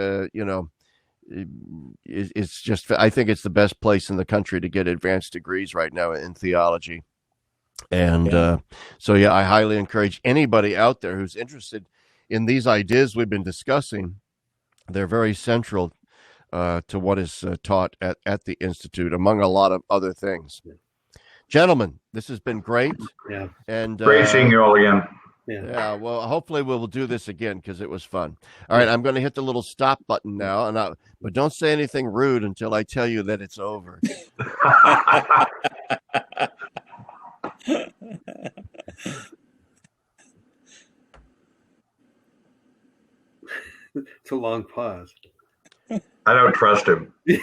it's just, I think it's the best place in the country to get advanced degrees right now in theology. And so, yeah, I highly encourage anybody out there who's interested in these ideas we've been discussing. They're very central to what is taught at the Institute, among a lot of other things. Gentlemen, this has been great. Yeah. And great seeing you all again. Yeah, well, hopefully we'll do this again because it was fun. All right, I'm going to hit the little stop button now, but don't say anything rude until I tell you that it's over. It's a long pause. I don't trust him. Yeah.